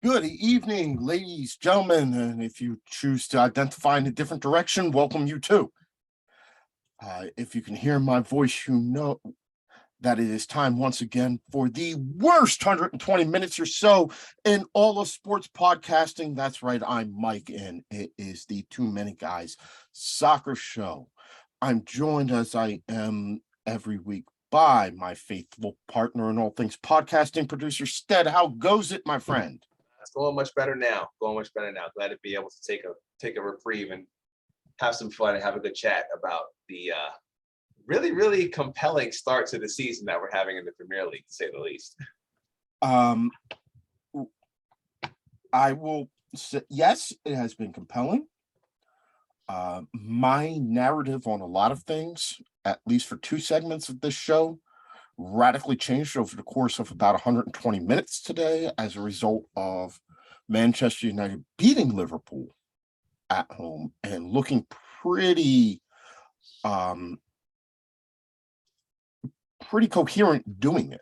Good evening, ladies, gentlemen, and if you choose to identify in a different direction, welcome you too. If you can hear my voice, you know that it is time once again for the worst 120 minutes or so in all of sports podcasting. That's right, I'm Mike, and it is the Too Many Guys Soccer Show. I'm joined as I am every week by my faithful partner in all things podcasting, producer Stead. How goes it, my friend? It's going much better now. Glad to be able to take a reprieve and have some fun and have a good chat about the really compelling start to the season that we're having in the Premier League, to say the least. Um, I will say, yes, it has been compelling. My narrative on a lot of things, at least for two segments of this show, radically changed over the course of about 120 minutes today as a result of Manchester United beating Liverpool at home and looking pretty coherent doing it.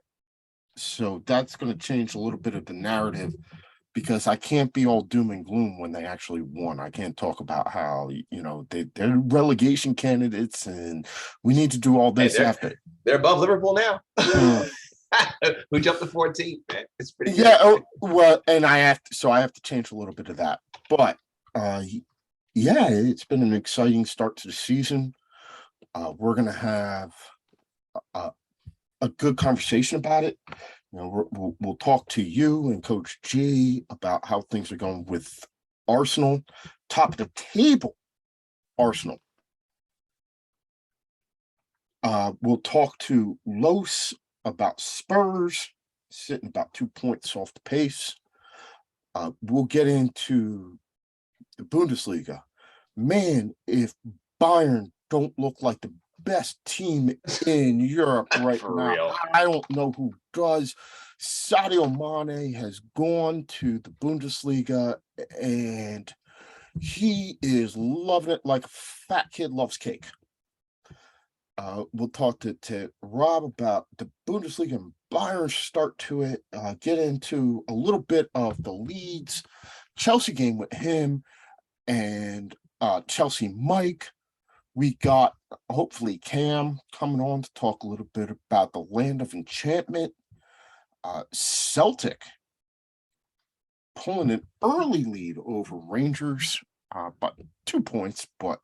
So that's going to change a little bit of the narrative because I can't be all doom and gloom when they actually won. I can't talk about how, they're relegation candidates and we need to do all this after. They're above Liverpool now. Mm. We jumped to 14, man. It's pretty good. Yeah, well, and I have to change a little bit of that. But yeah, it's been an exciting start to the season. We're going to have a good conversation about it. We'll talk to you and Coach G about how things are going with Arsenal, top of the table Arsenal. We'll talk to Los about Spurs, sitting about 2 points off the pace. We'll get into the Bundesliga. Man, if Bayern don't look like the best team in Europe right now, real. I don't know who does. Sadio Mane has gone to the Bundesliga and he is loving it like a fat kid loves cake. We'll talk to Rob about the Bundesliga and Bayern start to it, get into a little bit of the Leeds Chelsea game with him and Chelsea Mike. We got hopefully Cam coming on to talk a little bit about the Land of Enchantment. Celtic pulling an early lead over Rangers, but 2 points. But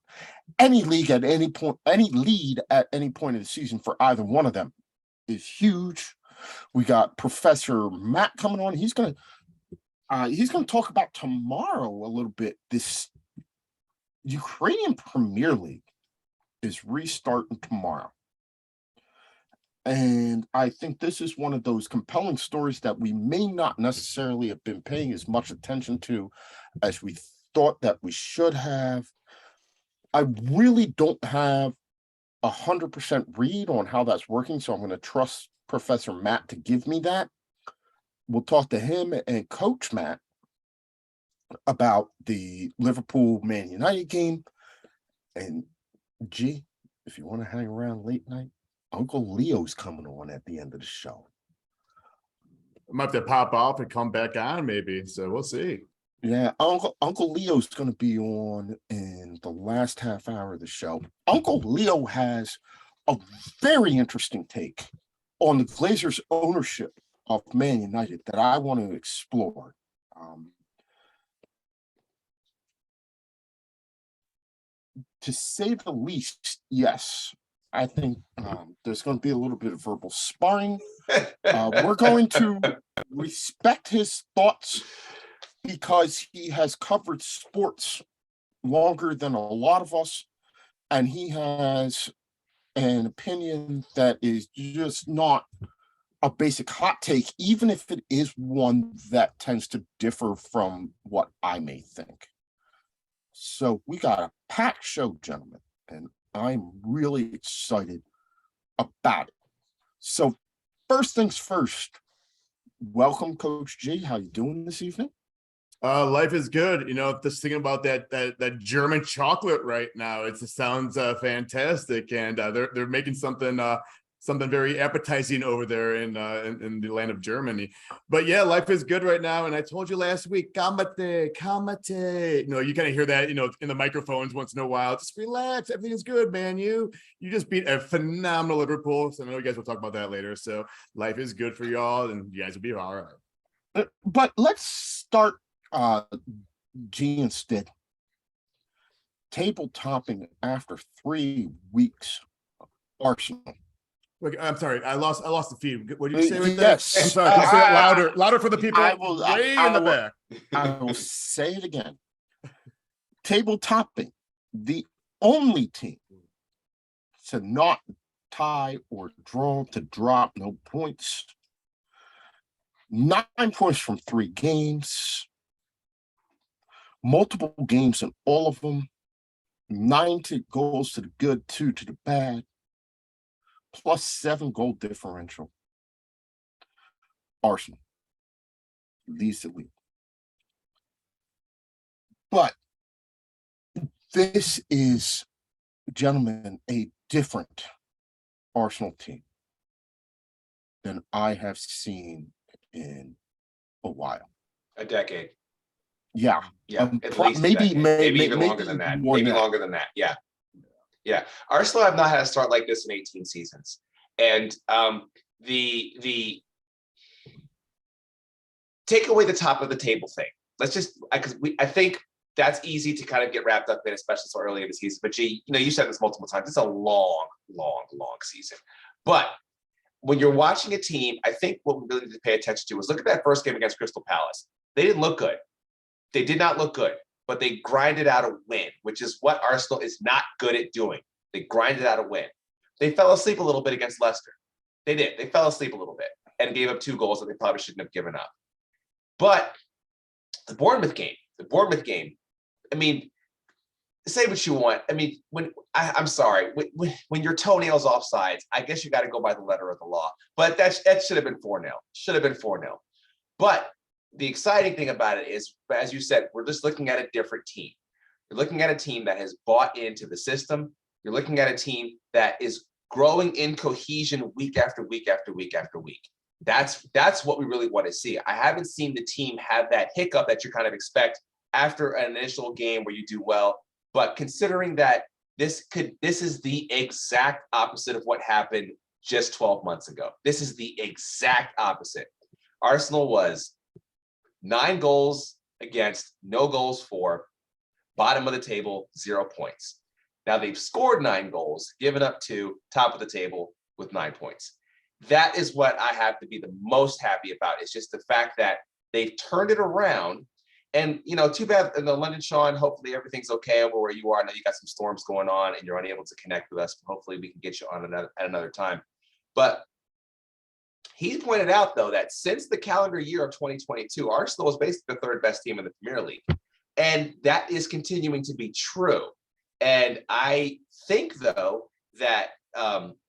any lead at any point of the season for either one of them is huge. We got Professor Matt coming on. He's gonna talk about tomorrow a little bit. This Ukrainian Premier League is restarting tomorrow. And I think this is one of those compelling stories that we may not necessarily have been paying as much attention to as we thought that we should have. I really don't have 100% read on how that's working, so I'm going to trust Professor Matt to give me that. We'll talk to him and Coach Matt about the Liverpool-Man United game. And G, if you want to hang around late night, Uncle Leo's coming on at the end of the show. I might have to pop off and come back on maybe, so we'll see. Yeah, Uncle Leo's going to be on in the last half hour of the show. Uncle Leo has a very interesting take on the Glazers' ownership of Man United that I want to explore. To say the least, yes. I think there's going to be a little bit of verbal sparring. We're going to respect his thoughts because he has covered sports longer than a lot of us, and he has an opinion that is just not a basic hot take, even if it is one that tends to differ from what I may think. So we got a packed show, gentlemen, and I'm really excited about it. So first things first, welcome, Coach G. How you doing this evening? Life is good. Just thinking about that German chocolate right now. It sounds fantastic, and they're making something something very appetizing over there in the land of Germany. But yeah, life is good right now. And I told you last week, kamate, kamate. No, you kind of hear that, in the microphones once in a while. Just relax, everything's good, man. You just beat a phenomenal Liverpool. So I know you guys will talk about that later. So life is good for y'all, and you guys will be all right. But let's start G instead. Table topping after 3 weeks. Arsenal. Look, I'm sorry, I lost the feed. What did you say right Yes. there? I'm sorry. Can you say it louder for the people I will, way I in the will- back. I will say it again. Table topping, the only team to not tie or draw, to drop no points. 9 points from 3 games. Multiple games in all of them. 9 goals to the good, 2 to the bad. Plus 7 goal differential. Arsenal leads the league. But this is, gentlemen, a different Arsenal team than I have seen in a while. A decade. Yeah. Yeah, at least a maybe, decade. maybe Maybe even longer than that. more Maybe than that. longer than that. Yeah. Yeah. Arsenal have not had a start like this in 18 seasons. And the take away the top of the table thing. Let's just, because I think that's easy to kind of get wrapped up in, especially so early in the season. But G, you said this multiple times. It's a long season. But when you're watching a team, I think what we really need to pay attention to is look at that first game against Crystal Palace. They didn't look good. They did not look good, but they grinded out a win, which is what Arsenal is not good at doing. They grinded out a win. They fell asleep a little bit against Leicester. They did. They fell asleep a little bit and gave up 2 goals that they probably shouldn't have given up. But the Bournemouth game, I mean, say what you want. I mean, I'm sorry, when your toenail's offsides, I guess you got to go by the letter of the law. But that should have been 4-0. Should have been 4-0. But the exciting thing about it is, as you said, we're just looking at a different team. You're looking at a team that has bought into the system. You're looking at a team that is growing in cohesion week after week after week after week. That's what we really want to see. I haven't seen the team have that hiccup that you kind of expect after an initial game where you do well. But considering that this is the exact opposite of what happened just 12 months ago. This is the exact opposite. Arsenal was 9 goals against, no goals for, bottom of the table, 0 points. Now they've scored 9 goals, given up 2, top of the table with 9 points. That is what I have to be the most happy about. It's just the fact that they've turned it around. And, too bad in the London, Sean, hopefully everything's okay over where you are. I know you got some storms going on and you're unable to connect with us. Hopefully we can get you on at another time. But he pointed out, though, that since the calendar year of 2022, Arsenal is basically the 3rd best team in the Premier League. And that is continuing to be true. And I think, though, that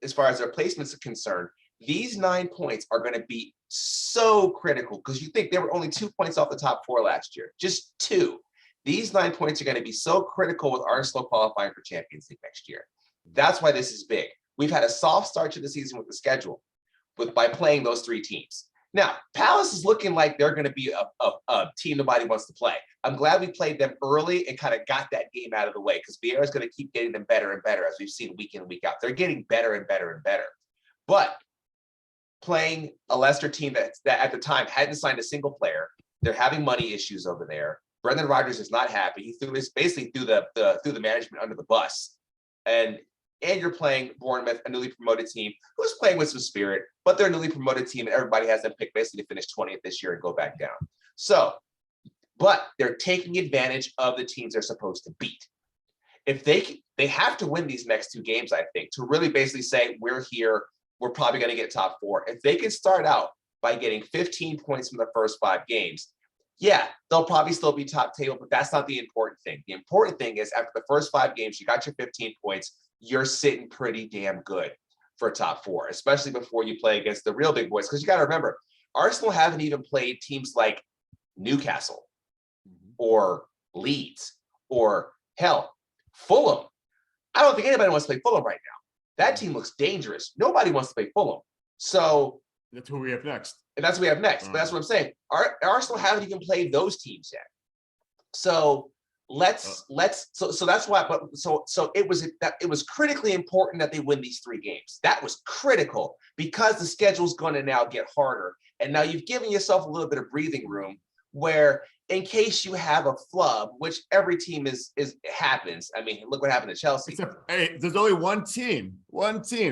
as far as their placements are concerned, these 9 points are going to be so critical because you think they were only 2 points off the top 4 last year, just 2. These 9 points are going to be so critical with Arsenal qualifying for Champions League next year. That's why this is big. We've had a soft start to the season with the schedule, by playing those 3 teams. Now, Palace is looking like they're going to be a team nobody wants to play. I'm glad we played them early and kind of got that game out of the way because Vieira is going to keep getting them better and better as we've seen week in, week out. They're getting better and better and better. But playing a Leicester team that at the time hadn't signed a single player, they're having money issues over there. Brendan Rodgers is not happy. He basically threw the management under the bus. And you're playing Bournemouth, a newly promoted team who's playing with some spirit, but they're a newly promoted team and everybody has them picked basically to finish 20th this year and go back down. So, but they're taking advantage of the teams they're supposed to beat. If they have to win these next 2 games, I think, to really basically say we're here, we're probably going to get top 4. If they can start out by getting 15 points from the first 5 games, yeah, they'll probably still be top table, but that's not the important thing. The important thing is after the first 5 games, you got your 15 points, you're sitting pretty damn good for top 4, especially before you play against the real big boys. Because you got to remember, Arsenal haven't even played teams like Newcastle or Leeds or hell, Fulham. I don't think anybody wants to play Fulham right now. That team looks dangerous. Nobody wants to play Fulham. So that's who we have next. And that's what we have next. But that's what I'm saying. Arsenal haven't even played those teams yet. So so that's why. But so it was critically important that they win these 3 games. That was critical because the schedule's going to now get harder, and now you've given yourself a little bit of breathing room where, in case you have a flub, which every team happens. I mean, look what happened to Chelsea. Except, hey, there's only one team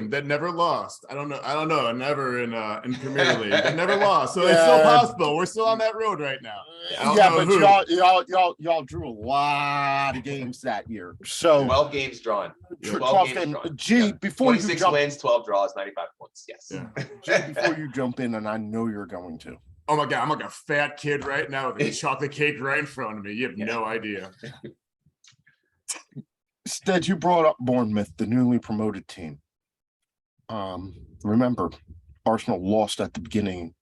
that never lost. I don't know, never in Premier League that never lost. So it's still possible. We're still on that road right now. But y'all drew a lot of games that year. So 12 games drawn. 12 games drawn. G, before 26 wins, 12 draws, 95 points. Yes. Yeah. G, before you jump in, and I know you're going to. Oh my God, I'm like a fat kid right now with a chocolate cake right in front of me. You have no idea. Instead, you brought up Bournemouth, the newly promoted team. Remember, Arsenal lost at the beginning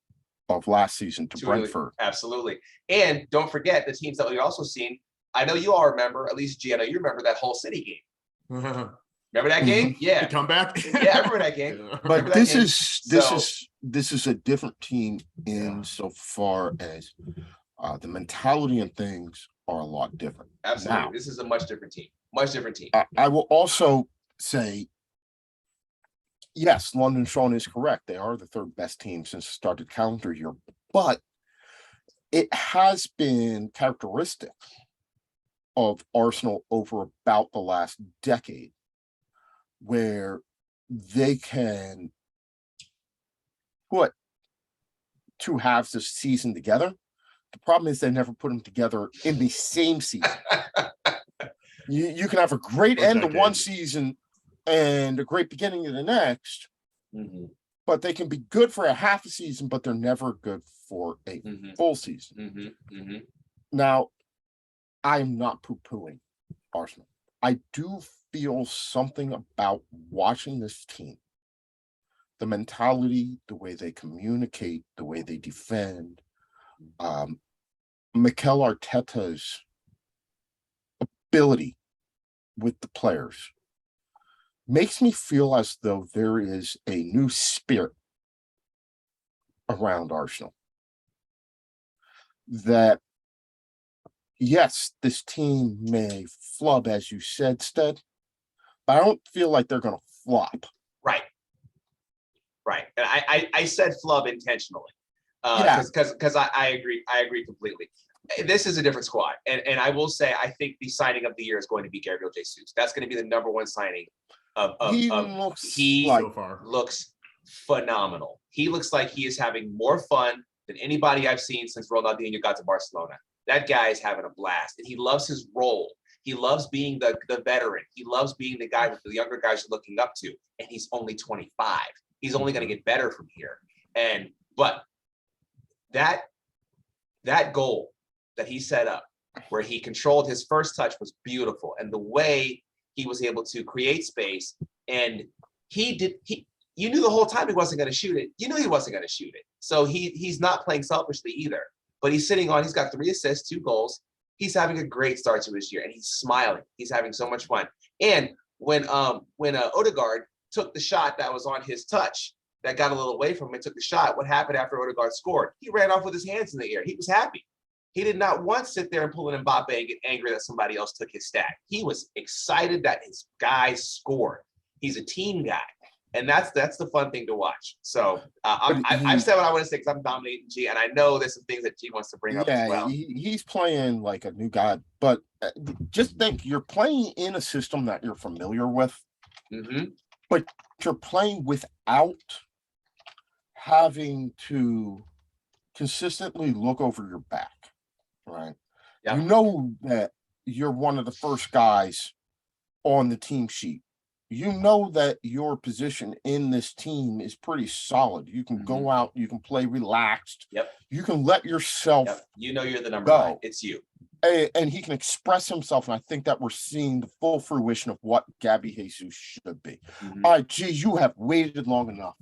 of last season to Brentford. Absolutely. And don't forget the teams that we've also seen. I know you all remember, at least G, I know you remember that whole City game. Remember that game? Yeah. The comeback? Yeah, I remember that game. But this is a different team in so far as the mentality and things are a lot different. Absolutely. Now, this is a much different team. Much different team. I will also say, yes, London Sean is correct. They are the 3rd best team since the start of the calendar year, but it has been characteristic of Arsenal over about the last decade where they can put 2 halves of season together. The problem is they never put them together in the same season. You can have a great end of one season and a great beginning of the next, but they can be good for a half a season, but they're never good for a full season. Now, I'm not poo-pooing Arsenal. I do feel something about watching this team, the mentality, the way they communicate, the way they defend. Mikel Arteta's ability with the players makes me feel as though there is a new spirit around Arsenal. That, yes, this team may flub, as you said, Stead, but I don't feel like they're going to flop. Right. And I said flub intentionally because I agree. I agree completely. This is a different squad. And I will say, I think the signing of the year is going to be Gabriel Jesus. That's going to be the #1 signing he looks phenomenal. He looks like he is having more fun than anybody I've seen since Ronaldinho got to Barcelona. That guy is having a blast, and he loves his role. He loves being the veteran. He loves being the guy that the younger guys are looking up to, and he's only 25. He's only going to get better from here. But that goal that he set up, where he controlled his first touch, was beautiful, and the way he was able to create space, and you knew the whole time he wasn't going to shoot it. You knew he wasn't going to shoot it. So he's not playing selfishly either. But he's got 3 assists, 2 goals. He's having a great start to his year, and he's smiling. He's having so much fun. And when Odegaard took the shot that was on his touch, that got a little away from him and took the shot, what happened after Odegaard scored? He ran off with his hands in the air. He was happy. He did not once sit there and pull an Mbappe and get angry that somebody else took his stat. He was excited that his guys scored. He's a team guy. And that's the fun thing to watch. So I've said what I want to say because I'm dominating G, and I know there's some things that G wants to bring up as well. He's playing like a new guy, but just think, you're playing in a system that you're familiar with, but you're playing without having to consistently look over your back, right? Yeah. You know that you're one of the first guys on the team sheet. You know that your position in this team is pretty solid. You can go out, you can play relaxed. Yep. You can let yourself You know you're the number 9. It's you. And he can express himself. And I think that we're seeing the full fruition of what Gabby Jesus should be. All right, G, you have waited long enough.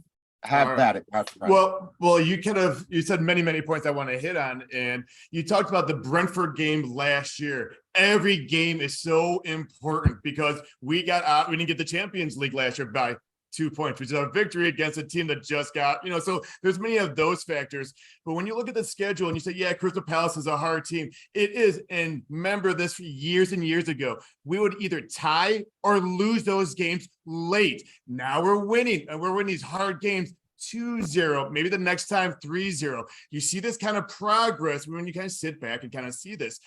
Have at it. Well, you said many points I want to hit on, and you talked about the Brentford game last year. Every game is so important because we didn't get the Champions League last year by 2 points, which is a victory against a team that just got, so there's many of those factors. But when you look at the schedule and you say, yeah, Crystal Palace is a hard team, it is. And remember this, years and years ago, we would either tie or lose those games late. Now we're winning, and we're winning these hard games 2-0, maybe the next time 3-0. You see this kind of progress when you kind of sit back and kind of see this.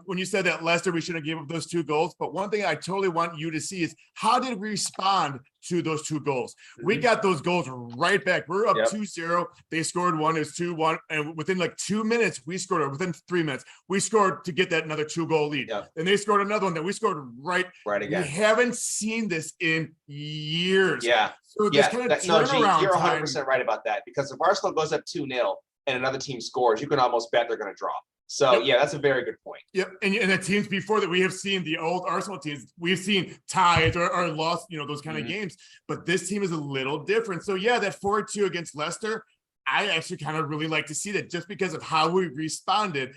When you said that Leicester, we shouldn't have given up those 2 goals. But one thing I totally want you to see is how did we respond to those 2 goals? We got those goals right back. We're up 2-0. They scored 1. It was 2-1. And within like 2 minutes, we scored, or within 3 minutes, we scored to get that another 2-goal lead. Then they scored another one. Then we scored right again. We haven't seen this in years. Yeah. So this kind of turnaround you're 100% time, right about that, because if Arsenal goes up 2-0 and another team scores, you can almost bet they're going to draw. So, yeah, that's a very good point. Yep. And the teams before that, we have seen the old Arsenal teams, we've seen ties or lost, those kind of games. But this team is a little different. So, yeah, that 4-2 against Leicester, I actually kind of really like to see that, just because of how we responded.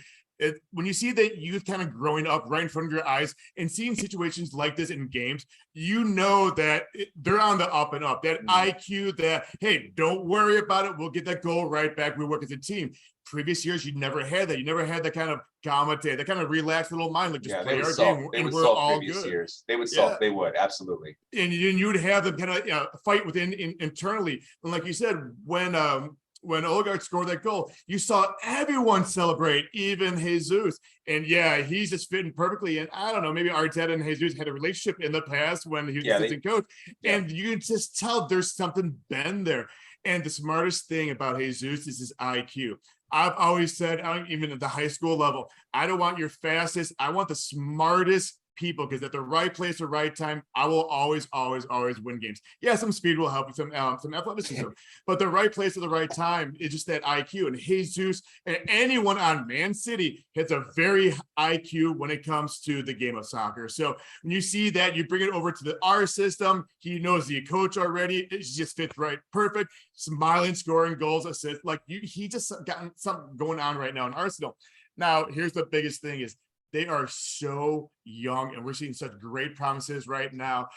When you see that youth kind of growing up right in front of your eyes and seeing situations like this in games, that they're on the up and up. That IQ, that, hey, don't worry about it. We'll get that goal right back. We work as a team. Previous years, you never had that. You never had that kind of gamate, that kind of relaxed little mind, like just play our game and we're all good. Years. They would solve. They would, absolutely. And you would have them kind of fight within internally. And like you said, when Odegaard scored that goal, you saw everyone celebrate, even Jesus. And yeah, he's just fitting perfectly. And I don't know, maybe Arteta and Jesus had a relationship in the past when he was assistant coach. And you can just tell there's something been there. And the smartest thing about Jesus is his IQ. I've always said, even at the high school level, I don't want your fastest. I want the smartest people, because at the right place, the right time, I will always win games. Yeah, some speed will help with some athleticism, but the right place at the right time is just that IQ. And Jesus and anyone on Man City has a very IQ when it comes to the game of soccer. So when you see that, you bring it over to our system. He knows the coach already. It just fits right, perfect. Smiling, scoring goals, assists. He just got something going on right now in Arsenal. Now, here's the biggest thing is, they are so young, and we're seeing such great promises right now.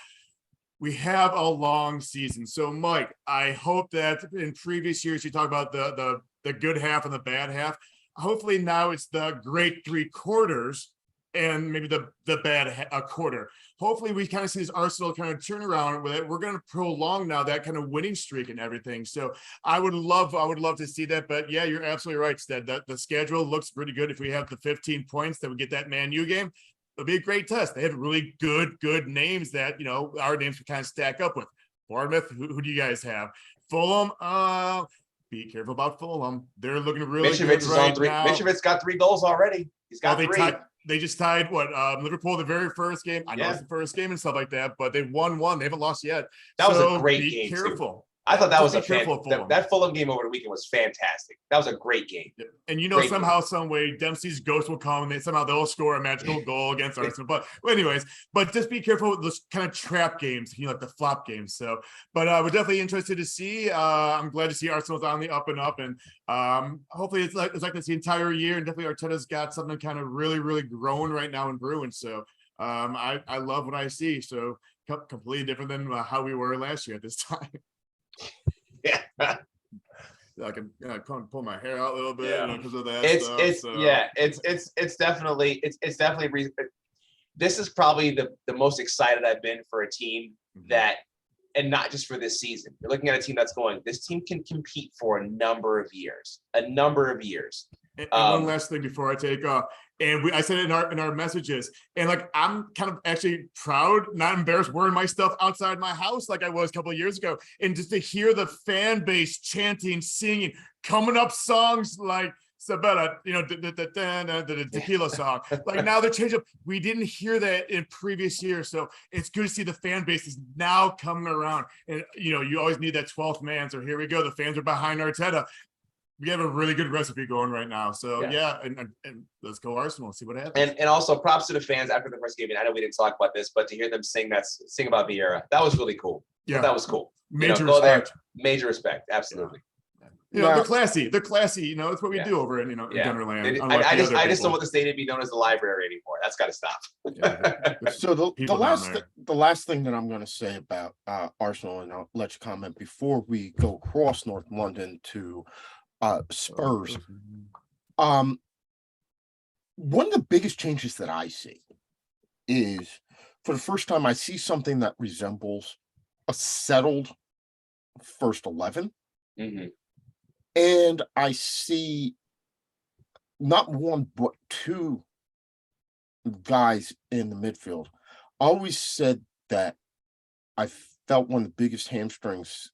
We have a long season. So, Mike, I hope that in previous years you talk about the good half and the bad half. Hopefully now it's the great 3 quarters and maybe the bad quarter. Hopefully we kind of see this Arsenal kind of turnaround with it. We're going to prolong now that kind of winning streak and everything. So I would love to see that. But yeah, you're absolutely right, Stead. The schedule looks pretty good. If we have the 15 points that we get that Man U game, it'll be a great test. They have really good names that, our names would kind of stack up with. Bournemouth, who do you guys have? Fulham, be careful about Fulham. They're looking really good right now. Mitrovic's got 3 goals already. He's got 3. They just tied Liverpool the very first game. I know it's the first game and stuff like that, but they've won 1. They haven't lost yet. That was a great game. Be careful. I thought that was that Fulham game over the weekend was fantastic. That was a great game. And somehow, some way, Dempsey's ghost will come and they'll score a magical goal against Arsenal. But anyways, just be careful with those kind of trap games, like the flop games. So, but we're definitely interested to see. I'm glad to see Arsenal's on the up and up, and hopefully it's like this the entire year. And definitely Arteta's got something kind of really, really growing right now in brewing. So I love what I see. So completely different than how we were last year at this time. Yeah, I can pull my hair out a little bit because of that. It's definitely this is probably the most excited I've been for a team that, and not just for this season. You're looking at a team that's going, this team can compete for a number of years. And one last thing before I take off. And I said it in our messages, and I'm kind of actually proud, not embarrassed, wearing my stuff outside my house like I was a couple of years ago, and just to hear the fan base chanting, singing, coming up songs like Sabella, the tequila song. Now they're changing up. We didn't hear that in previous years, so it's good to see the fan base is now coming around. And you always need that 12th man. So here we go. The fans are behind Arteta. We have a really good recipe going right now. So and let's go Arsenal and see what happens. And also props to the fans after the first game. And I know we didn't talk about this, but to hear them sing about Vieira, that was really cool. Yeah, that was cool. Major respect. Major respect. Absolutely. You know, Now- they're classy. They're classy. You know, it's what we Yeah. do over in, you know, in Yeah. Gunnerland. I just don't want the stadium to be known as the library anymore. That's got to stop. So the People down last thing that I'm going to say about Arsenal, and I'll let you comment before we go across North London to Spurs. One of the biggest changes that I see is, for the first time, I see something that resembles a settled first 11. Mhm. And I see not one, but two guys in the midfield. I always said that I felt one of the biggest hamstrings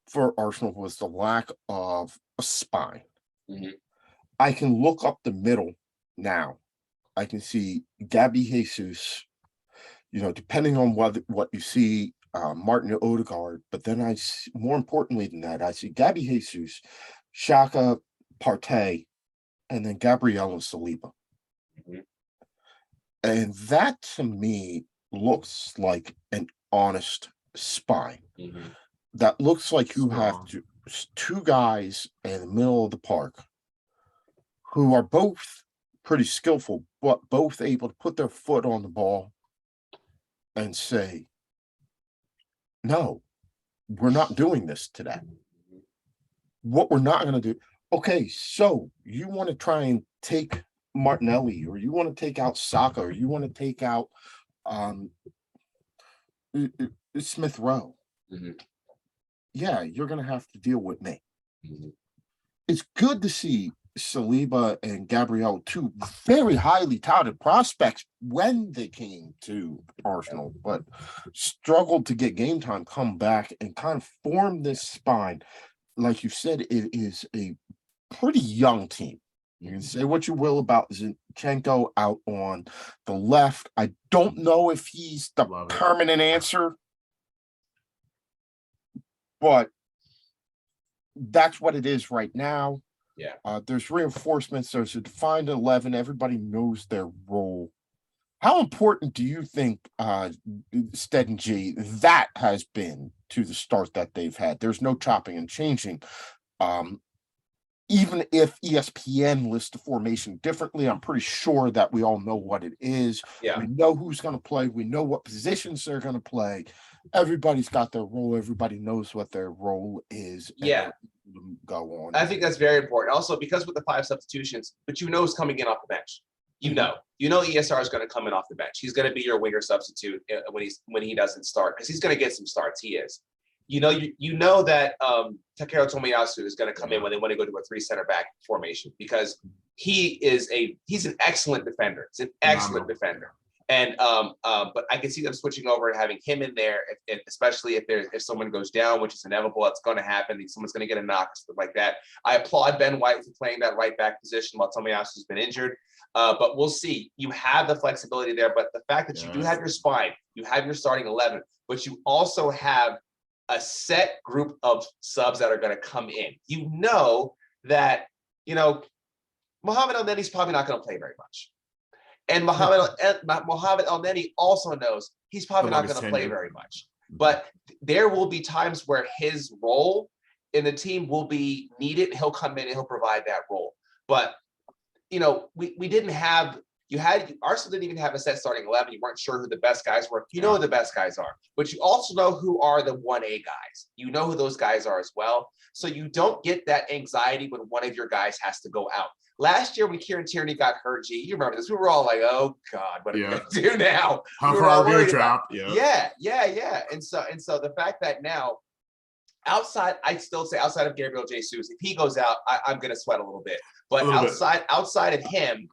for Arsenal was the lack of a spine. Mhm. I can look up the middle now. I can see Gabby Jesus, depending on what you see, Martin Odegaard, but then more importantly than that, I see Gabby Jesus, Shaka Partey, and then Gabriel and Saliba. Mhm. And that to me looks like an honest spine. Mhm. That looks like you have Strong. two guys in the middle of the park who are both pretty skillful, but both able to put their foot on the ball and say, no, we're not doing this today. What we're not going to do. Okay, so you want to try and take Martinelli, or you want to take out Saka, or you want to take out Smith Rowe. Mhm. Yeah, you're going to have to deal with me. Mhm. It's good to see Saliba and Gabriel, two very highly touted prospects when they came to Arsenal, but struggled to get game time, come back and kind of form this spine. Like you said, it is a pretty young team. You can say what you will about Zinchenko out on the left. I don't know if he's the Love it. permanent answer, but that's what it is right now. Yeah. There's reinforcements. There's a defined 11. Everybody knows their role. How important do you think, Stead and G, that has been to the start that they've had? There's no chopping and changing. Even if ESPN lists the formation differently, I'm pretty sure that we all know what it is. Yeah. We know who's going to play. We know what positions they're going to play. Everybody's got their role. Everybody knows what their role is. Yeah. Go on. I think that's very important. Also, because with the 5 substitutions, but who's coming in off the bench. You know ESR is going to come in off the bench. He's going to be your winger substitute when he doesn't start, because he's going to get some starts. He is. You know that Takeo Tomiyasu is going to come in when they want to go to a 3 center back formation, because he's an excellent defender. It's an excellent defender. And but I can see them switching over and having him in there, especially if someone goes down, which is inevitable. It's going to happen. Someone's going to get a knock, stuff like that. I applaud Ben White for playing that right back position while Tomiyasu has been injured. But we'll see. You have the flexibility there, but the fact that you do have your spine, you have your starting 11, but you also have a set group of subs that are going to come in. You know that Mohamed El Nene's probably not going to play very much. And Mohamed El Neni also knows he's probably not going to play very much. But there will be times where his role in the team will be needed. He'll come in and he'll provide that role. But, we didn't have Arsenal didn't even have a set starting 11. You weren't sure who the best guys were. You know who the best guys are. But you also know who are the 1A guys. You know who those guys are as well. So you don't get that anxiety when one of your guys has to go out. Last year when Kieran Tierney got hurt, you remember this? We were all like, "Oh God, what are we going to do now?" How far are we going to drop? Yeah. And so the fact that now, I'd still say outside of Gabriel Jesus, if he goes out, I'm going to sweat a little bit. But outside of him,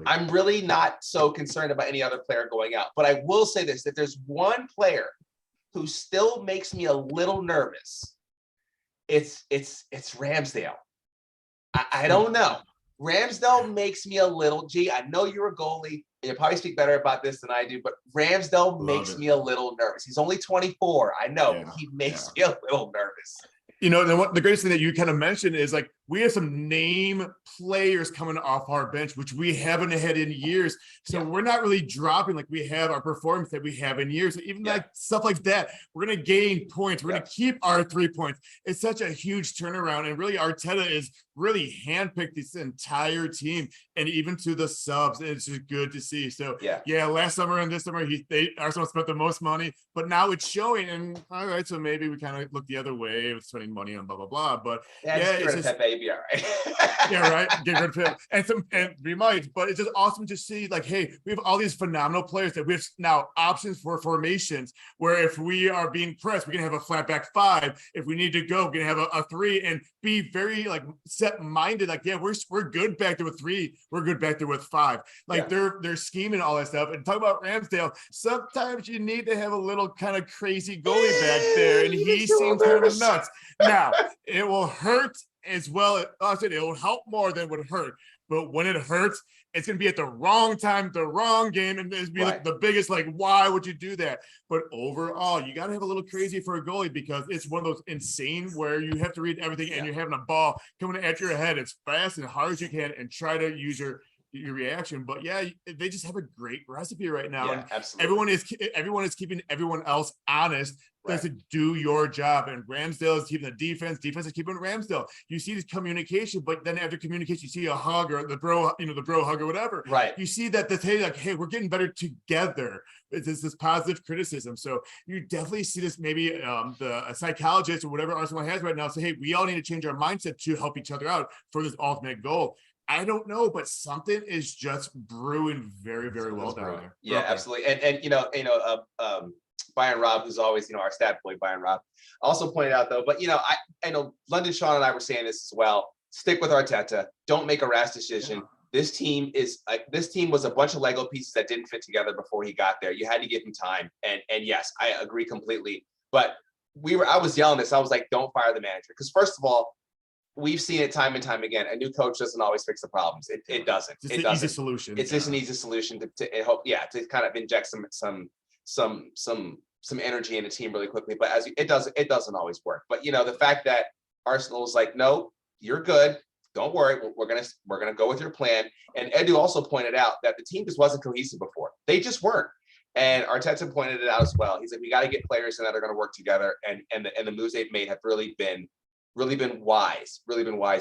I'm really not so concerned about any other player going out. But I will say this: that there's one player who still makes me a little nervous. It's Ramsdale. I don't know. Ramsdale makes me a little. I know you're a goalie, and you probably speak better about this than I do, but Ramsdale makes me a little nervous. He's only 24. I know, but he makes me a little nervous. The greatest thing that you kind of mentioned is, like, we have some name players coming off our bench, which we haven't had in years. So we're not really dropping like we have our performance that we have in years. So even like stuff like that, we're going to gain points. We're going to keep our 3 points. It's such a huge turnaround. And really, Arteta is really handpicked this entire team and even to the subs. It's just good to see. So last summer and this summer, Arsenal spent the most money, but now it's showing. And all right, so maybe we kind of look the other way with spending money on blah, blah, blah. But it's just baby, all right. Get rid of him. And we might, but it's just awesome to see like, hey, we have all these phenomenal players that we have now options for formations where if we are being pressed, we can have a flat back 5. If we need to go, we're gonna have a 3 and be very like set minded. Like, we're good back there with 3. We're good back there with 5. Like they're scheming all that stuff. And talk about Ramsdale. Sometimes you need to have a little kind of crazy goalie back there, and he seems kind of nuts. Now it will hurt as well. I said it will help more than it would hurt. But when it hurts, it's going to be at the wrong time, the wrong game, and it's be like the biggest, like, why would you do that? But overall, you got to have a little crazy for a goalie because it's one of those insane where you have to read everything and you're having a ball coming at your head as fast and hard as you can and try to use your reaction. But they just have a great recipe right now. And absolutely. Everyone is keeping everyone else honest. To do your job, and Ramsdale is keeping the defense is keeping Ramsdale. You see this communication, but then after communication, you see a hug or the bro hug or whatever. You see that hey, we're getting better together. It's this positive criticism. So you definitely see this. Maybe a psychologist or whatever Arsenal has right now say, hey, we all need to change our mindset to help each other out for this ultimate goal. I don't know, but something is just brewing very, very well down there. Yeah, absolutely. And Byron Robb, who's always, our stat boy, Byron Robb, also pointed out though, but I know London Sean and I were saying this as well. Stick with Arteta. Don't make a rash decision. This team was a bunch of Lego pieces that didn't fit together before he got there. You had to give him time. And yes, I agree completely. But I was yelling this. I was like, don't fire the manager. Because first of all, we've seen it time and time again. A new coach doesn't always fix the problems. It doesn't. It's an easy solution. It's just an easy solution to kind of inject some energy in a team really quickly, but it doesn't always work. But the fact that Arsenal's like, no, you're good, don't worry, we're gonna go with your plan. And Edu also pointed out that the team just wasn't cohesive before. They just weren't. And Arteta pointed it out as well. He's like, we got to get players in that are going to work together. And the moves they've made have really been wise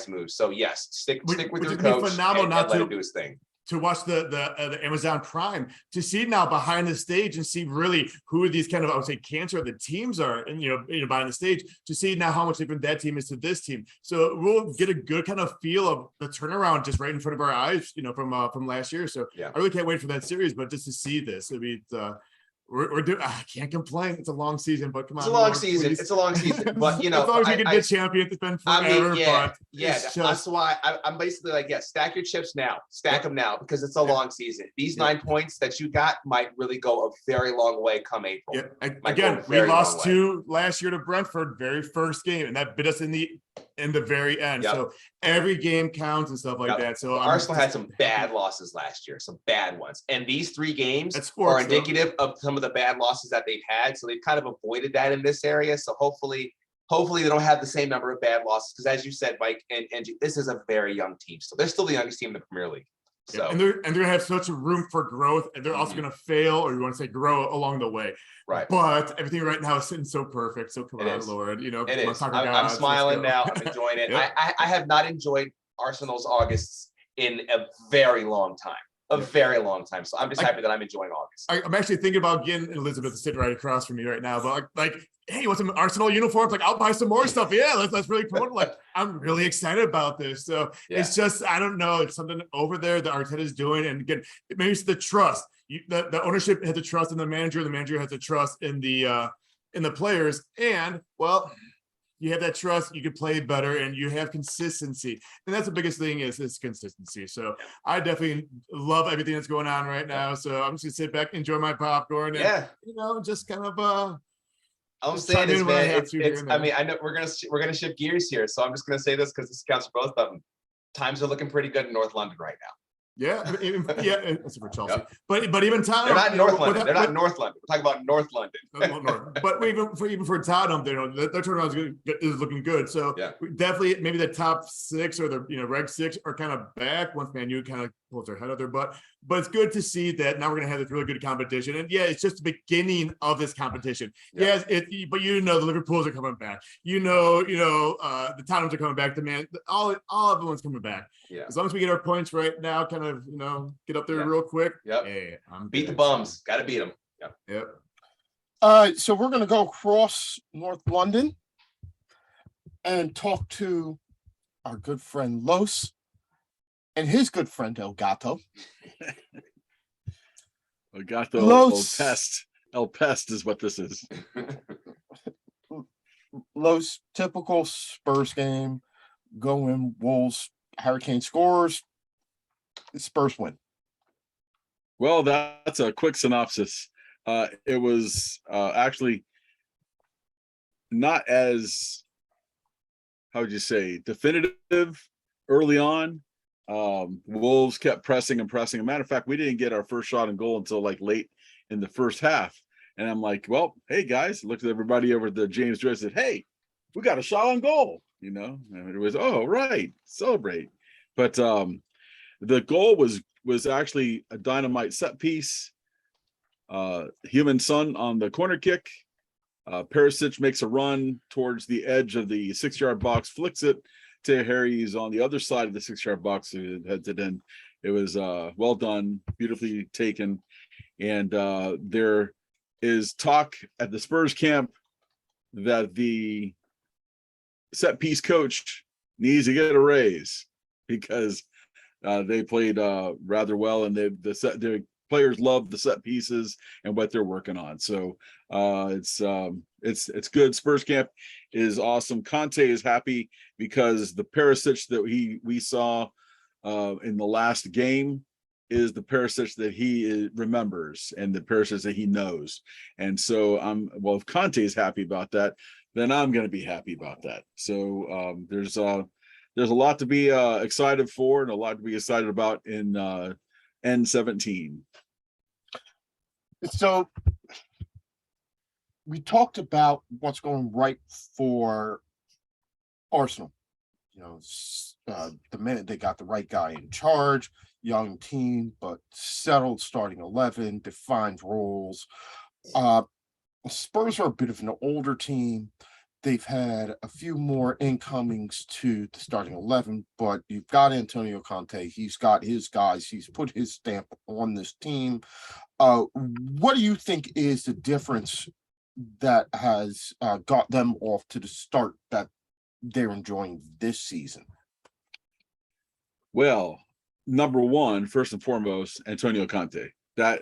moves. So yes, stick with your coach and let him do his thing. To watch the Amazon Prime, to see now behind the stage and see really who these kind of, I would say, cancer of the teams are, and behind the stage, to see now how much different that team is to this team. So we'll get a good kind of feel of the turnaround just right in front of our eyes, from last year. So I really can't wait for that series, but just to see this, I mean, we're doing. I can't complain. It's a long season, but come on, it's a long season. It's a long season, but as long as we can get champions, it's been forever. That's why I'm basically like, stack your chips now, stack them now, because it's a long season. These 9 points that you got might really go a very long way come April. Again, we lost 2 last year to Brentford, very first game, and that bit us in the very end. So every game counts and stuff like that. So Arsenal had some bad losses last year, some bad ones, and these 3 games are indicative of some of the bad losses that they've had. So they've kind of avoided that in this area. So hopefully they don't have the same number of bad losses, because as you said, Mike, and this is a very young team. So they're still the youngest team in the Premier League. So and they're gonna have such a room for growth, and they're also gonna fail, or you want to say grow along the way. But everything right now is sitting so perfect. So come on, Lord. It is. I'm smiling now. I'm enjoying it. I have not enjoyed Arsenal's Augusts in a very long time. Very long time. So I'm just happy that I'm enjoying August. I'm actually thinking about getting Elizabeth to sit right across from me right now. But like, hey, you want some Arsenal uniforms? Like, I'll buy some more stuff. Yeah, let's really promote it. Like, I'm really excited about this. So it's just, I don't know, it's something over there that Arteta is doing. And again, maybe it's the trust. The ownership has the trust in the manager has the trust in the players. And well, you have that trust, you can play better, and you have consistency. And that's the biggest thing is consistency. So I definitely love everything that's going on right now. So I'm just gonna sit back, enjoy my popcorn, and just kind of I'm saying this, man. I know we're gonna shift gears here. So I'm just gonna say this because this counts for both of them. Times are looking pretty good in North London right now. Yeah, yeah, except for Chelsea. Yep. But even Tottenham, They're not in you know, North London. with- They're not in North London. We're talking about North London. Well, North. But even for Tottenham, you know, their turnaround is looking good. So Yeah. definitely maybe the top six or the reg six are kind of back once Man U kind of pulls their head out their butt. But it's good to see that now we're gonna have this really good competition. And yeah, it's just the beginning of this competition. Yeah. Yes, but you know the Liverpools are coming back. The Tottenhams are coming back. The man, all everyone's coming back. Yeah. As long as we get our points right now, kind of get up there Yeah. real quick. Yep. Hey, I'm Beat the good. bums. Got to beat them. Yep. Yep. So we're going to go across North London and talk to our good friend Los and his good friend El Gato. El Gato, Los. El Pest is what this is. Los, typical Spurs game. Go in, Wolves, Hurricane scores. Spurs win. Well, that's a quick synopsis. It was actually not as, how would you say, definitive early on. Wolves kept pressing and pressing. As a matter of fact, we didn't get our first shot on goal until like late in the first half. And I'm like, well, hey guys, looked at everybody over at the James Joyce and said, hey, we got a shot on goal, and it was, oh, right, celebrate. But the goal was actually a dynamite set piece. Human Son on the corner kick. Perisic makes a run towards the edge of the 6-yard box, flicks it to Harry's on the other side of the 6-yard box. It heads it in. It was well done, beautifully taken. And there is talk at the Spurs camp that the set piece coach needs to get a raise because they played rather well, and the players love the set pieces and what they're working on. So it's good. Spurs camp is awesome. Conte is happy because the Perisic that we saw in the last game is the Perisic that he remembers and the Perisic that he knows. And so if Conte is happy about that, then I'm going to be happy about that. So there's a lot to be excited for and a lot to be excited about in N17. So we talked about what's going right for Arsenal. The minute they got the right guy in charge, young team, but settled starting 11, defined roles. Spurs are a bit of an older team. They've had a few more incomings to the starting 11, but you've got Antonio Conte. He's got his guys. He's put his stamp on this team. What do you think is the difference that has got them off to the start that they're enjoying this season? Well, number one, first and foremost, Antonio Conte. That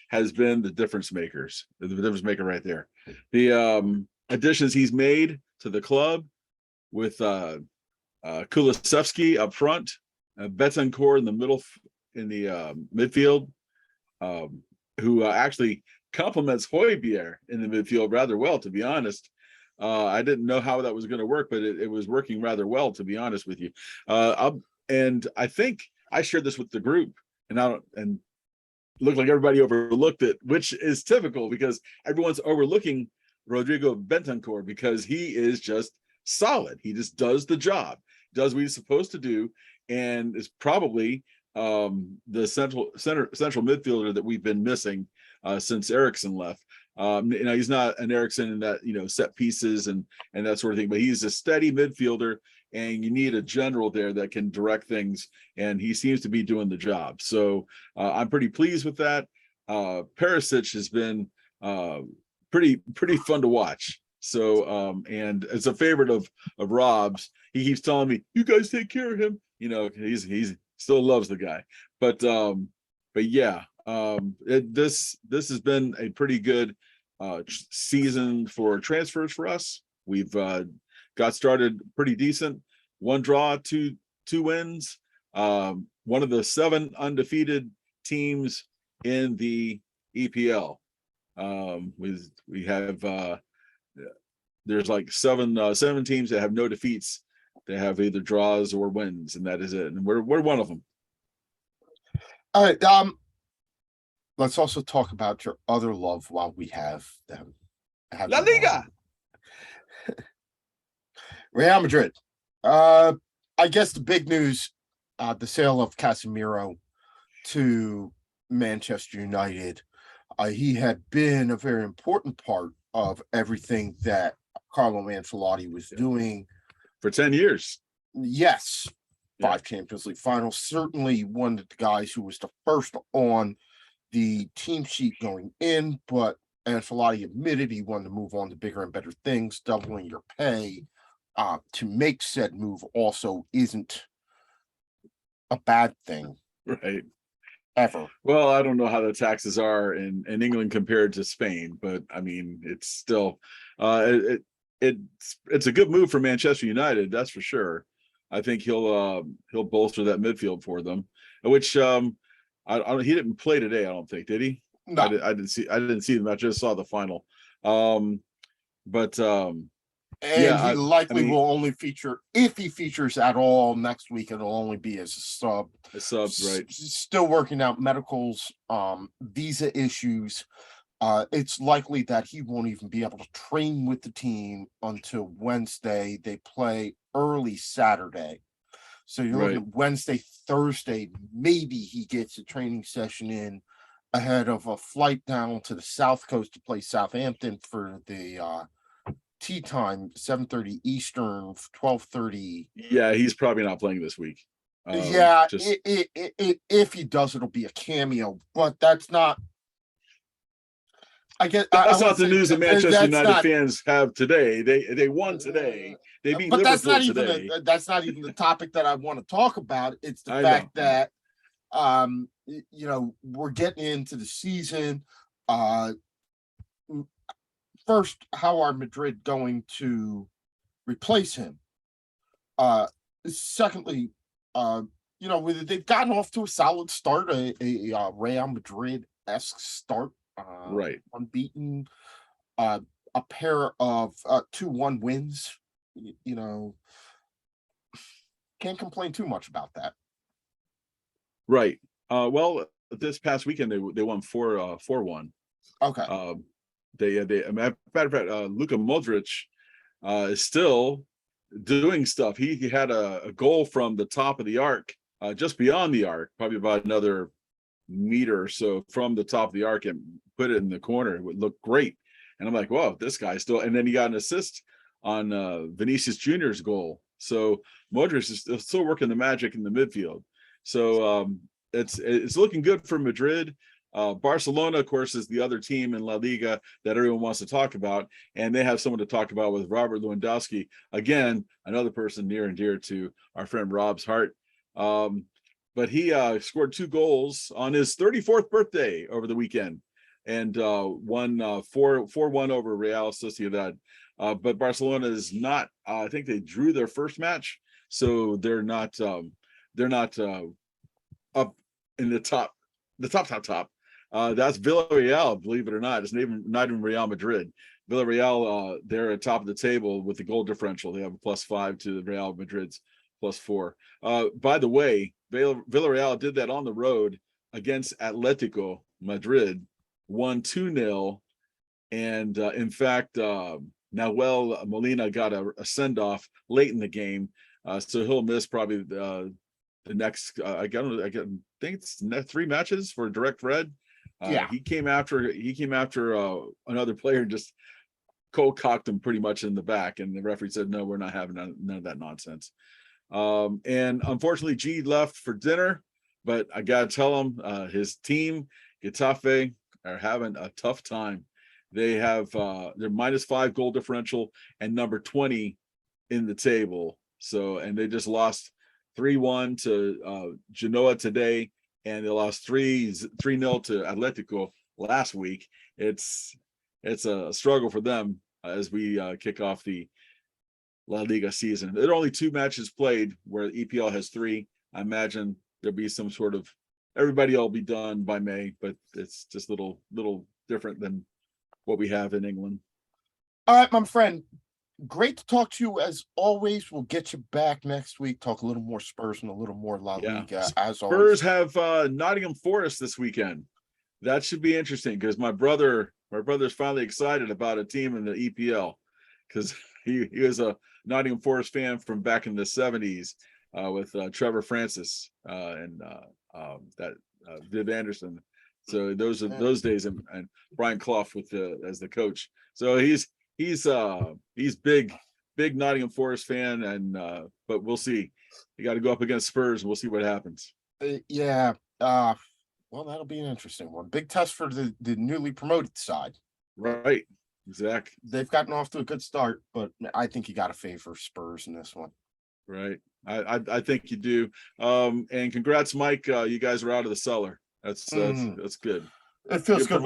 has been the difference maker right there. The additions he's made to the club with Kulusevski up front, Betancourt in the midfield, who actually complements Højbjerg in the midfield rather well, to be honest. I didn't know how that was going to work, but it was working rather well, to be honest with you. And I think I shared this with the group, and looked like everybody overlooked it, which is typical because everyone's overlooking Rodrigo Betancourt because he is just solid. He just does the job, does what he's supposed to do, and is probably the central midfielder that we've been missing since Eriksen left. He's not an Eriksen in that set pieces and that sort of thing, but he's a steady midfielder, and you need a general there that can direct things, and he seems to be doing the job. So I'm pretty pleased with that. Perisic has been pretty fun to watch. So and it's a favorite of Rob's. He keeps telling me, "You guys take care of him." He's still loves the guy, but yeah, this has been a pretty good season for transfers for us. We've got started pretty decent. 1 draw, 2 wins. One of the 7 undefeated teams in the EPL. We have there's like 7 teams that have no defeats. They have either draws or wins, and that is it. And we're one of them. All right. Let's also talk about your other love while we have them. La Liga. Real Madrid. I guess the big news, the sale of Casemiro to Manchester United. He had been a very important part of everything that Carlo Ancelotti was doing for 10 years. Yes, Yeah. 5 Champions League finals. Certainly one of the guys who was the first on the team sheet going in, but Ancelotti admitted he wanted to move on to bigger and better things. Doubling your pay to make said move also isn't a bad thing, Right. ever. Well, I don't know how the taxes are in England compared to Spain, but I mean, it's still it's a good move for Manchester United, that's for sure. I think he'll bolster that midfield for them, which he didn't play today, I don't think, did he? No. I didn't see the match, I just saw the final. But he likely will only feature, if he features at all next week, it'll only be as a sub. A sub, right? Still working out medicals, visa issues. It's likely that he won't even be able to train with the team until Wednesday. They play early Saturday. So you're looking at Wednesday, Thursday, maybe he gets a training session in ahead of a flight down to the South Coast to play Southampton for the tea time, 7:30 Eastern, 12:30. Yeah, he's probably not playing this week. If he does, it'll be a cameo, but that's not. I guess that's not the news that Manchester United fans have today. They won today. They beat Liverpool that's not today. That's not even the topic that I want to talk about. It's the fact that we're getting into the season. First, how are Madrid going to replace him? Secondly, they've gotten off to a solid start, a Real Madrid-esque start. Unbeaten, a pair of 2-1 wins. Can't complain too much about that. Right. Well, this past weekend they won 4-1. Okay. Matter of fact, Luka Modric is still doing stuff. He had a goal from the top of the arc, just beyond the arc, probably about another meter or so from the top of the arc, and put it in the corner. It would look great. And I'm like, whoa, this guy still. And then he got an assist on Vinicius Jr.'s goal. So Modric is still working the magic in the midfield. So it's looking good for Madrid. Barcelona, of course, is the other team in La Liga that everyone wants to talk about, and they have someone to talk about with Robert Lewandowski. Again, another person near and dear to our friend Rob's heart. But he scored 2 goals on his 34th birthday over the weekend, and won 4-1 over Real Sociedad. But Barcelona is not. I think they drew their first match, so they're not up in the top. That's Villarreal, believe it or not. It's not even Real Madrid. Villarreal, they're at top of the table with the goal differential. They have a +5 to Real Madrid's +4. By the way, Villarreal did that on the road against Atletico Madrid, won 2-0. And in fact, Nahuel Molina got a send-off late in the game. So he'll miss probably the next, I think it's 3 matches for direct red. He came after another player and just cold cocked him pretty much in the back, and the referee said, no, we're not having none of that nonsense. And unfortunately, G left for dinner, but I gotta tell him his team, Getafe, are having a tough time. They have their -5 goal differential and number 20 in the table. So, and they just lost 3-1 to Genoa today, and they lost 3-0 to Atletico last week. It's a struggle for them as we kick off the La Liga season. There are only 2 matches played, where EPL has 3. I imagine there'll be some sort of, everybody will be done by May, but it's just little different than what we have in England. All right, my friend. great to talk to you as always. We'll get you back next week. Talk a little more Spurs and a little more La Yeah. Liga as Spurs always. have Nottingham Forest this weekend. That should be interesting because my brother's finally excited about a team in the EPL because he was a Nottingham Forest fan from back in the 70s with Trevor Francis and Viv Anderson. So those are those days, and Brian Clough as the coach. So he's big Nottingham Forest fan, and but we'll see. You got to go up against Spurs, and we'll see what happens. Yeah. Well, that'll be an interesting one. Big test for the newly promoted side. Right. Exactly. They've gotten off to a good start, but I think you got to favor Spurs in this one. Right. I think you do. And congrats, Mike. You guys are out of the cellar. That's good. It feels good.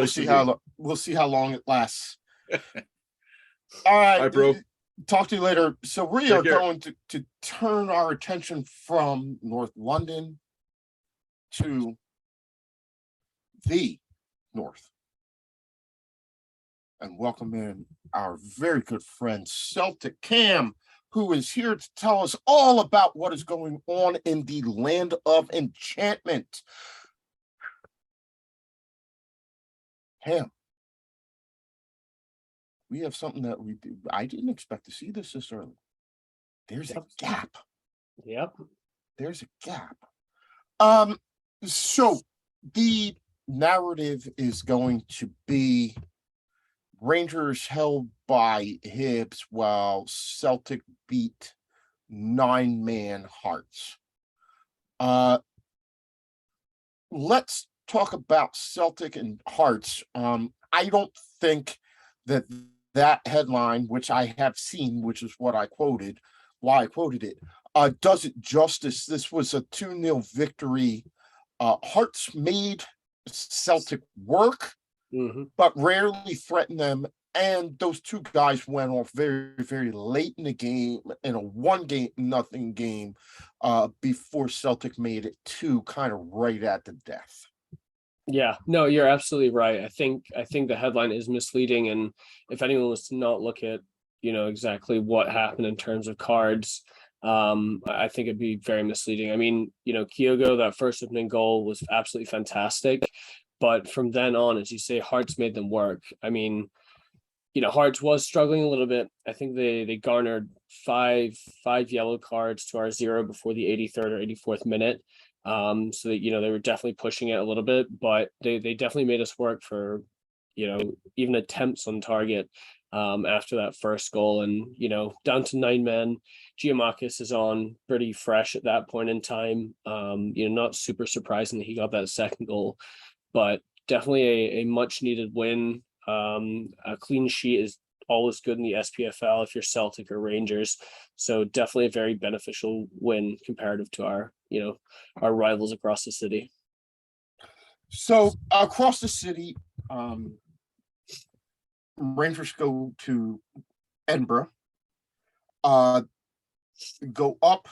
We'll see how long it lasts. All right, bro. Talk to you later. So we Take are care. going to turn our attention from North London to the North and welcome in our very good friend Celtic Cam, who is here to tell us all about what is going on in the land of enchantment. Cam, we have something that I didn't expect to see this early. There's a gap. Yep. There's a gap. So the narrative is going to be Rangers held by Hibs while Celtic beat 9-man Hearts. Let's talk about Celtic and Hearts. I don't think that headline, which I have seen, which is what I quoted, why I quoted it, does it justice. This was a 2-0 victory. Hearts made Celtic work, but rarely threatened them. And those two guys went off very, very late in the game, in a 1-0 game, before Celtic made it 2, kind of right at the death. Yeah, no, you're absolutely right. I think the headline is misleading, and if anyone was to not look at, exactly what happened in terms of cards, I think it'd be very misleading. I mean, Kyogo, that first opening goal was absolutely fantastic, but from then on, as you say, Hearts made them work. I mean, Hearts was struggling a little bit. I think they garnered five yellow cards to our 0 before the 83rd or 84th minute. So that, they were definitely pushing it a little bit, but they definitely made us work for, even attempts on target after that first goal. And, down to 9 men, Giamakis is on pretty fresh at that point in time. Not super surprising that he got that second goal, but definitely a much needed win. A clean sheet is always good in the SPFL if you're Celtic or Rangers. So definitely a very beneficial win comparative to our rivals across the city. So across the city, Rangers go to Edinburgh, go up,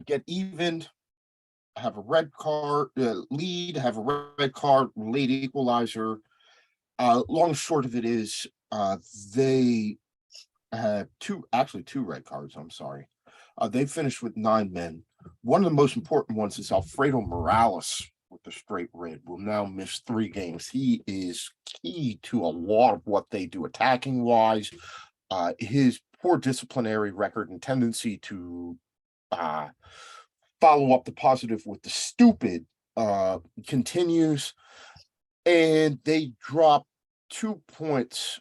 get evened, have a red card, lead, have a red card, late equalizer. Long and short of it is they had two red cards. I'm sorry. They finished with 9 men. One of the most important ones is Alfredo Morales with the straight red will now miss 3 games. He is key to a lot of what they do attacking wise. His poor disciplinary record and tendency to follow up the positive with the stupid continues, and they drop 2 points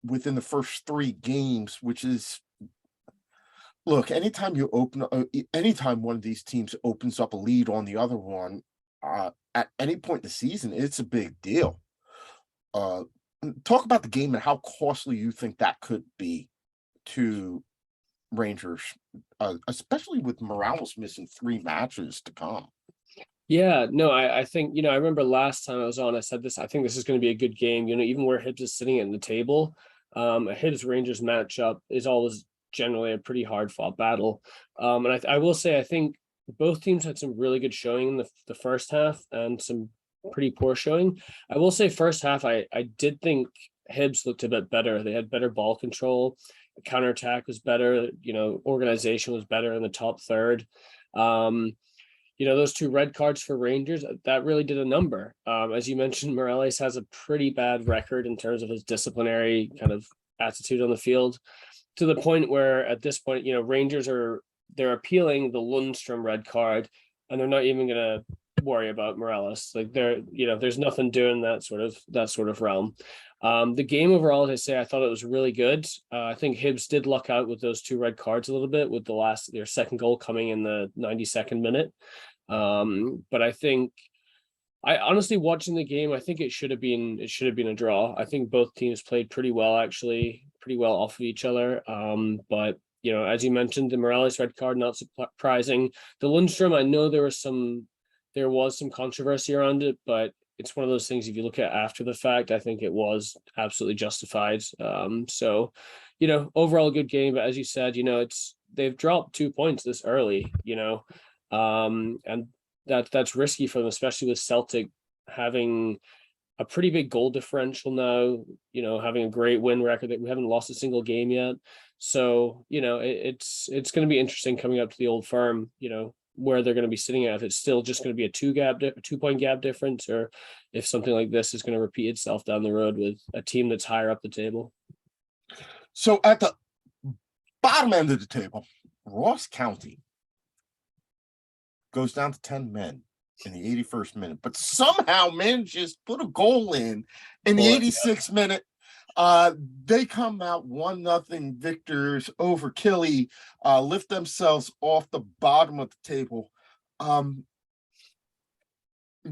within the first 3 games, which is, look, anytime one of these teams opens up a lead on the other one at any point in the season, it's a big deal. Talk about the game and how costly you think that could be to Rangers, especially with Morales missing 3 matches to come. Yeah, no, I think, I remember last time I was on, I said this, I think this is going to be a good game, even where Hibs is sitting in the table, a Hibs Rangers matchup is always generally a pretty hard fought battle. And I will say, I think both teams had some really good showing in the first half and some pretty poor showing. I will say first half, I did think Hibs looked a bit better. They had better ball control. The counterattack was better. Organization was better in the top third. Those two red cards for Rangers, that really did a number. As you mentioned, Morales has a pretty bad record in terms of his disciplinary kind of attitude on the field, to the point where at this point, Rangers they're appealing the Lundstrom red card, and they're not even going to worry about Morales. Like there's nothing doing that sort of realm. The game overall, as I say, I thought it was really good. I think Hibs did luck out with those two red cards a little bit, with their second goal coming in the 92nd minute. But I honestly, watching the game, I think it should have been a draw. I think both teams played pretty well off of each other. But as you mentioned, the Morales red card, not surprising. The Lundstrom, I know there was some controversy around it, but it's one of those things, if you look at after the fact, I think it was absolutely justified. So, overall a good game, but as you said, they've dropped 2 points this early, and that's risky for them, especially with Celtic having a pretty big goal differential now, having a great win record that we haven't lost a single game yet. So, it's going to be interesting coming up to the Old Firm, where they're going to be sitting at. If it's still just going to be a 2-point gap difference, or if something like this is going to repeat itself down the road with a team that's higher up the table. So at the bottom end of the table, Ross County goes down to 10 men in the 81st minute, but somehow manages to put a goal in the 86th minute. They come out 1-0 victors over Killy, lift themselves off the bottom of the table.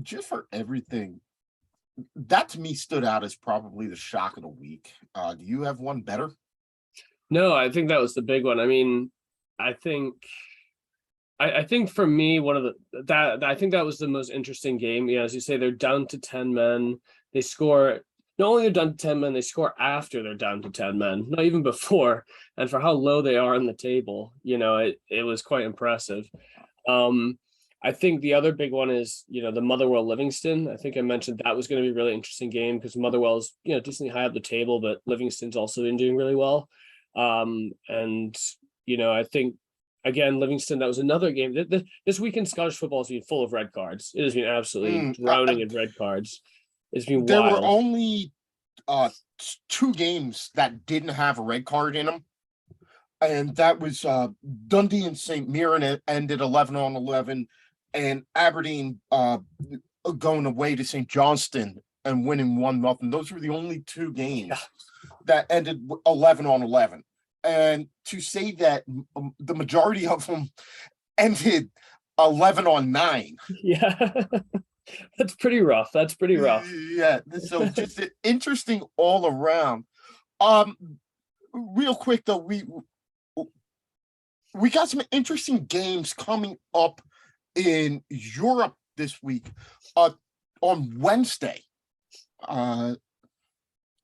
Just for everything, that to me stood out as probably the shock of the week. Do you have one better? No, I think that was the big one. I mean, I think for me, I think that was the most interesting game. As you say, they're down to 10 men. They score. Not only they're down to 10 men, they score after they're down to 10 men, not even before. And for how low they are on the table, it was quite impressive. I think the other big one is, the Motherwell Livingston. I think I mentioned that was going to be a really interesting game because Motherwell's, decently high up the table, but Livingston's also been doing really well. I think, again, Livingston, that was another game. This week in Scottish football has been full of red cards. It has been absolutely drowning in red cards. It's been there wild. were only 2 games that didn't have a red card in them, and that was Dundee and St. Mirren ended 11-11, and Aberdeen going away to St. Johnston and winning 1-0. Those were the only 2 games that ended 11-11. And to say that the majority of them ended 11-9. Yeah. That's pretty rough. Yeah. So just interesting all around. Real quick though, we got some interesting games coming up in Europe this week. On Wednesday,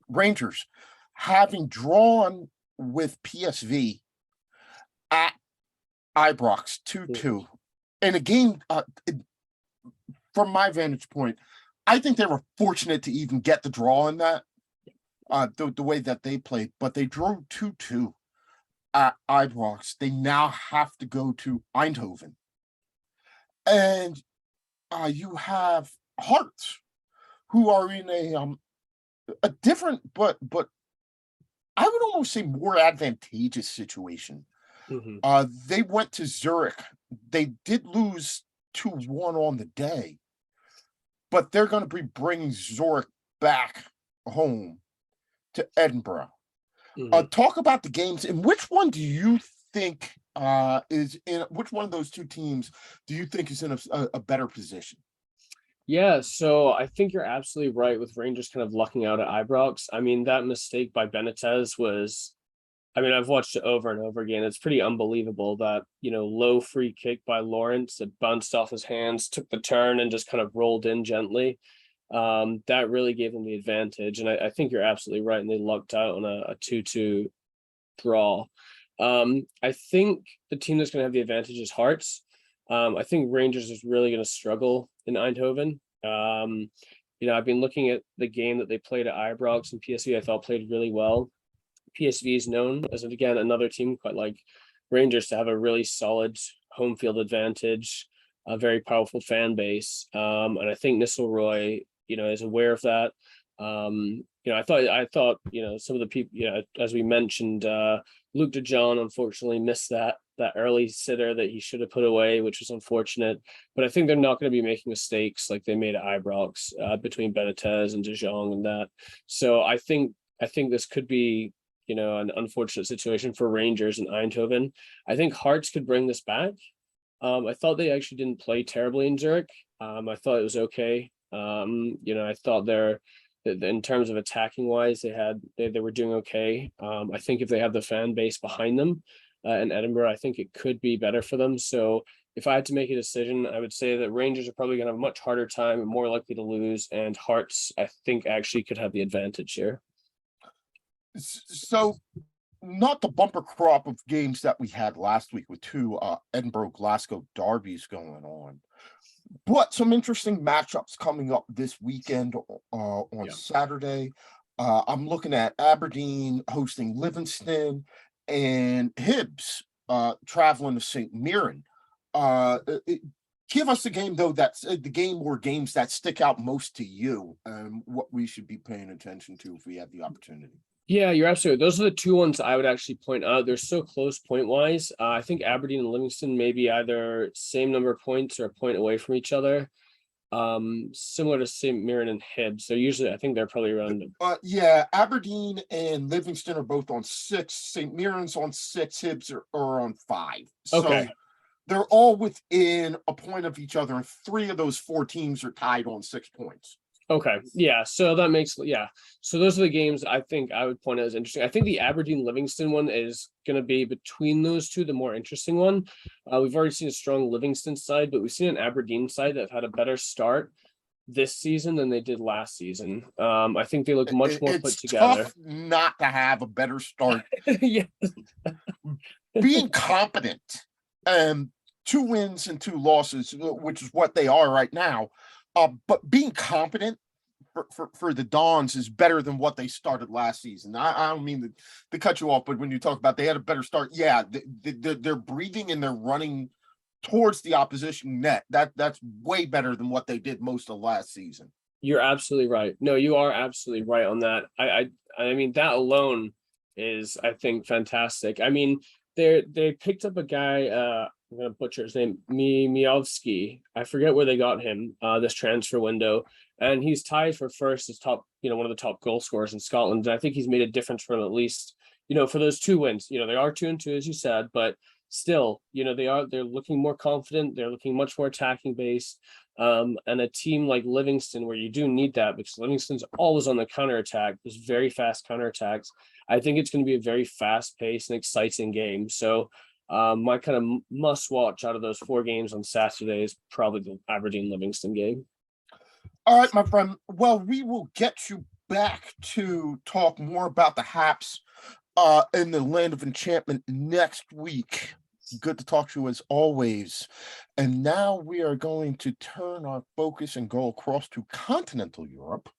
Rangers having drawn with PSV at Ibrox 2-2 in a game. From my vantage point, I think they were fortunate to even get the draw in that, the way that they played, but they drew 2-2 at Ibrox. They now have to go to Eindhoven. And you have Hearts, who are in a different, but I would almost say more advantageous situation. Mm-hmm. They went to Zurich. They did lose 2-1 on the day, but they're going to be bringing Zurich back home to Edinburgh. Mm-hmm. Talk about the games, and which one do you think is in? Which one of those 2 teams do you think is in a better position? Yeah, so I think you're absolutely right with Rangers kind of lucking out at Ibrox. I mean, that mistake by Benitez was, I've watched it over and over again. It's pretty unbelievable that, low free kick by Lawrence that bounced off his hands, took the turn and just kind of rolled in gently. That really gave them the advantage. And I think you're absolutely right. And they lucked out on a 2-2 draw. I think the team that's going to have the advantage is Hearts. I think Rangers is really going to struggle in Eindhoven. I've been looking at the game that they played at Ibrox, and PSV I thought played really well. PSV is known as, again, another team quite like Rangers to have a really solid home field advantage, a very powerful fan base. And I think Nistelrooy, is aware of that. I thought, some of the people, as we mentioned, Luke de Jong unfortunately missed that early sitter that he should have put away, which was unfortunate. But I think they're not going to be making mistakes like they made at Ibrox between Benitez and de Jong and that. So I think this could be, an unfortunate situation for Rangers and Eindhoven. I think Hearts could bring this back. I thought they actually didn't play terribly in Zurich. I thought it was okay. I thought in terms of attacking wise, they were doing okay. I think if they have the fan base behind them in Edinburgh, I think it could be better for them. So if I had to make a decision, I would say that Rangers are probably going to have a much harder time and more likely to lose, and Hearts, I think, actually could have the advantage here. So, not the bumper crop of games that we had last week with two Edinburgh Glasgow derbies going on, but some interesting matchups coming up this weekend on Saturday. I'm looking at Aberdeen hosting Livingston and Hibs traveling to St. Mirren. Give us the game, though, that's the game or games that stick out most to you, and what we should be paying attention to if we have the opportunity. Yeah, you're absolutely. Those are the two ones I would actually point out. They're so close point wise. I think Aberdeen and Livingston may be either same number of points or a point away from each other. Similar to St. Mirren and Hibs. I think they're probably around. Aberdeen and Livingston are both on 6. St. Mirren's on 6. Hibs are on 5. Okay. So they're all within a point of each other, and 3 of those 4 teams are tied on 6 points. Okay. Yeah. So that makes, So those are the games I think I would point out as interesting. I think the Aberdeen Livingston one is going to be between those two, the more interesting one. We've already seen a strong Livingston side, but we've seen an Aberdeen side that had a better start this season than they did last season. I think they look much more put together. It's tough not to have a better start. Yeah. Being competent, 2 wins and 2 losses, which is what they are right now. But being competent for the Dons is better than what they started last season. I don't mean to cut you off, but when you talk about they had a better start, they're breathing and they're running towards the opposition net. That's way better than what they did most of last season. You're absolutely right. No, you are absolutely right on that. I mean, that alone is, I think, fantastic. I mean, they picked up a guy, I'm gonna butcher his name, Miovski. I forget where they got him this transfer window, and he's tied for first as top, one of the top goal scorers in Scotland. And I think he's made a difference for them, at least, for those 2 wins. They are 2-2, as you said, but still, they're looking more confident. They're looking much more attacking based. And a team like Livingston, where you do need that because Livingston's always on the counterattack. There's very fast counterattacks. I think it's going to be a very fast paced and exciting game. So my kind of must watch out of those 4 games on Saturday is probably the Aberdeen Livingston game. All right, my friend. Well, we will get you back to talk more about the Haps in the Land of Enchantment next week. Good to talk to you as always. And now we are going to turn our focus and go across to continental Europe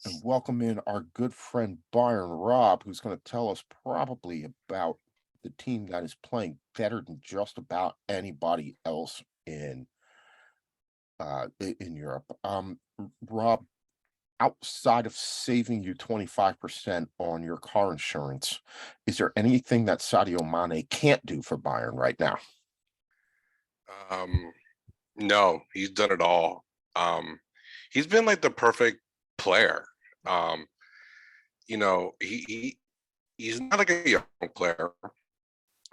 and welcome in our good friend Byron Robb, who's going to tell us probably about the team that is playing better than just about anybody else in Europe. Rob, outside of saving you 25% on your car insurance, is there anything that Sadio Mane can't do for Bayern right now? No, he's done it all. He's been like the perfect player. He's not like a young player.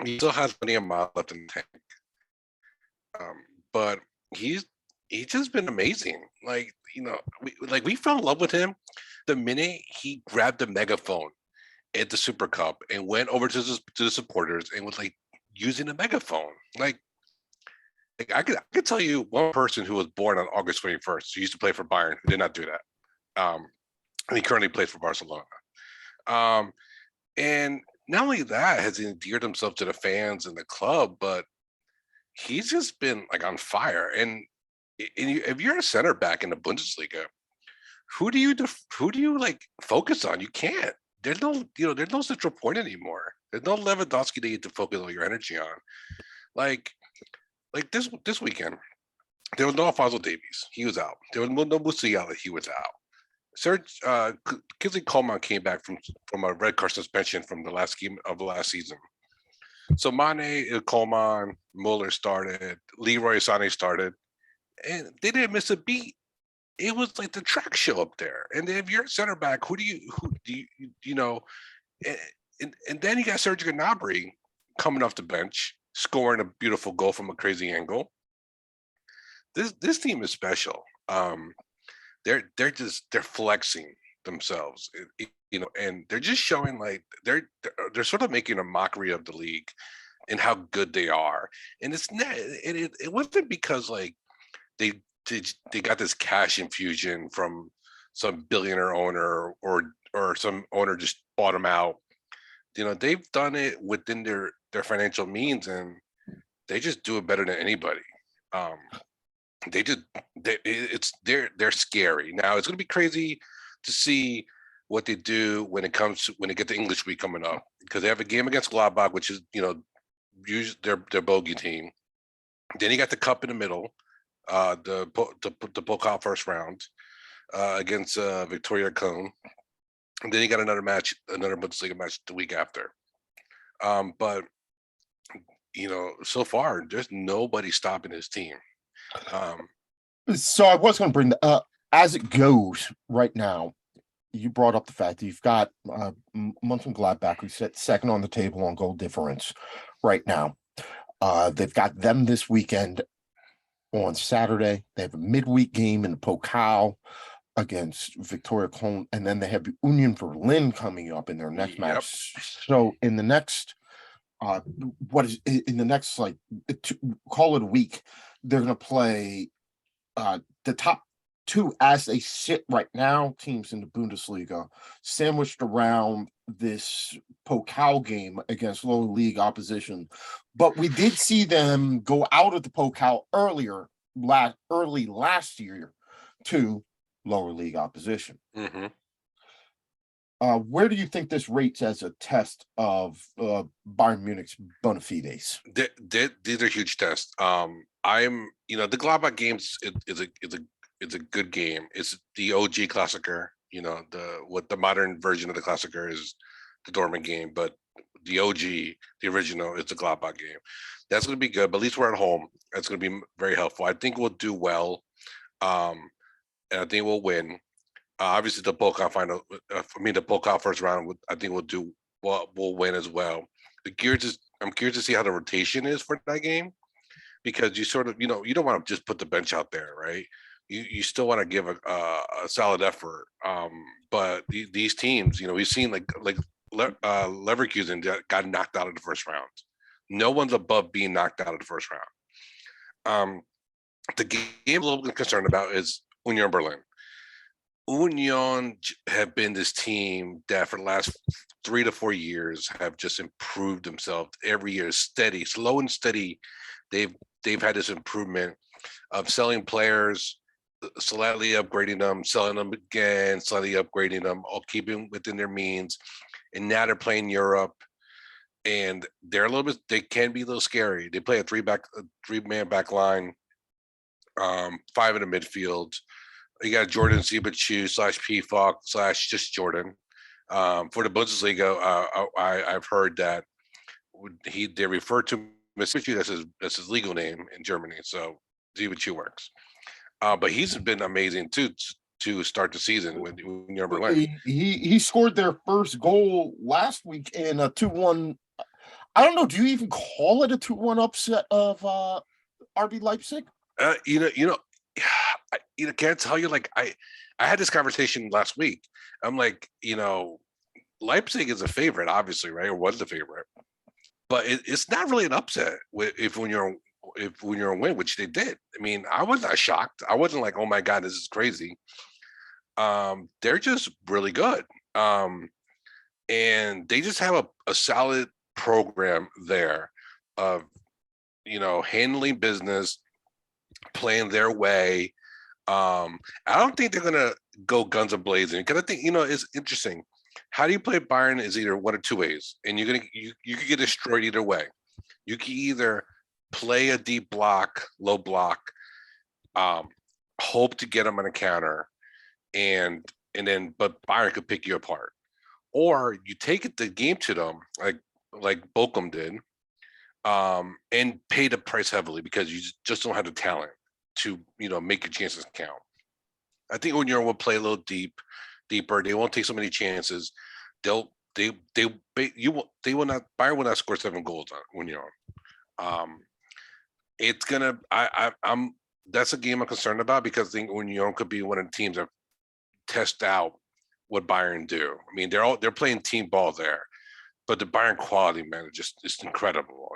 He still has plenty of miles left in the tank. But he's just been amazing. We fell in love with him the minute he grabbed the megaphone at the Super Cup and went over to the supporters and was like using a megaphone. I could tell you one person who was born on August 21st who used to play for Bayern who did not do that. And he currently plays for Barcelona. And not only that has he endeared himself to the fans and the club, but he's just been like on fire. And if you're a center back in the Bundesliga, who do you like focus on? You can't. There's no, there's no central point anymore. There's no Lewandowski that you have to focus all your energy on. Like this weekend, there was no Alfonso Davies. He was out. There was no Musiala. He was out. Serge Kingsley Coman came back from a red card suspension from the last game of the last season. So Mane, Coman, Muller started, Leroy Sané started, and they didn't miss a beat. It was like the track show up there. And if you're a center back, who do you know? And then you got Serge Gnabry coming off the bench, scoring a beautiful goal from a crazy angle. This team is special. They're flexing themselves, and they're just showing like they're sort of making a mockery of the league and how good they are. And it's not it wasn't because like they got this cash infusion from some billionaire owner or some owner just bought them out. They've done it within their financial means, and they just do it better than anybody. They're scary. Now it's going to be crazy to see what they do when they get the English week coming up, because they have a game against Gladbach, which is usually their bogey team. Then you got the cup in the middle, the Pokal first round against Victoria Köln, and then you got another Bundesliga match the week after. But so far there's nobody stopping his team. So I was going to bring as it goes right now. You brought up the fact that you've got Mönchengladbach, who's set second on the table on goal difference right now. They've got them this weekend on Saturday. They have a midweek game in the Pokal against Victoria Köln, and then they have Union Berlin coming up in their next match. So in the next, call it a week, they're going to play the top two as they sit right now, teams in the Bundesliga, sandwiched around this Pokal game against lower league opposition. But we did see them go out of the Pokal early last year to lower league opposition. Mm-hmm. Where do you think this rates as a test of Bayern Munich's bona fides? These are huge tests. The Gladbach games is a good game. It's the OG Klassiker. The modern version of the Klassiker is the Dortmund game, but the OG, the original, is the Gladbach game. That's going to be good, but at least we're at home. That's going to be very helpful. I think we'll do well, and I think we'll win. Obviously, the Pokal final. The Pokal first round. I think we'll win as well. I'm curious to see how the rotation is for that game, because you sort of you don't want to just put the bench out there, right? You still want to give a solid effort. But these teams, we've seen like Leverkusen got knocked out of the first round. No one's above being knocked out of the first round. The game I'm a little bit concerned about is Union Berlin. Union have been this team that for the last 3 to 4 years have just improved themselves every year, slow and steady. They've had this improvement of selling players, slightly upgrading them, selling them again, slightly upgrading them, all keeping within their means. And now they're playing Europe, and they can be a little scary. They play a three-man back line, 5 in the midfield. You got Jordan Zibachu / Pfok / just Jordan. For the Bundesliga, I've heard that they refer to Zibachu, that's his legal name in Germany. So Zibachu works. But he's been amazing too to start the season with Union Berlin. He scored their first goal last week in a 2-1. I don't know. Do you even call it a 2-1 upset of RB Leipzig? Can't tell you. Like I had this conversation last week. I'm like, Leipzig is a favorite, obviously, right? Or was the favorite, but it's not really an upset when you're a win, which they did. I mean, I was not shocked. I wasn't like, oh my God, this is crazy. They're just really good. And they just have a solid program there of, handling business, playing their way. I don't think they're going to go guns a blazing. Because I think, you know, it's interesting. How do you play Bayern is either one or two ways, and you could get destroyed either way. You can either play a deep block, low block, hope to get them on a counter, and then but Bayern could pick you apart, or you take it the game to them like Bochum did, and pay the price heavily because you just don't have the talent to, you know, make your chances count. I think Union will play a little deeper. They won't take so many chances. They will not. Bayern will not score 7 goals on Union. It's gonna. I'm. That's a game I'm concerned about because I think Union could be one of the teams that test out what Bayern do. I mean, they're playing team ball there, but the Bayern quality, man, it's incredible.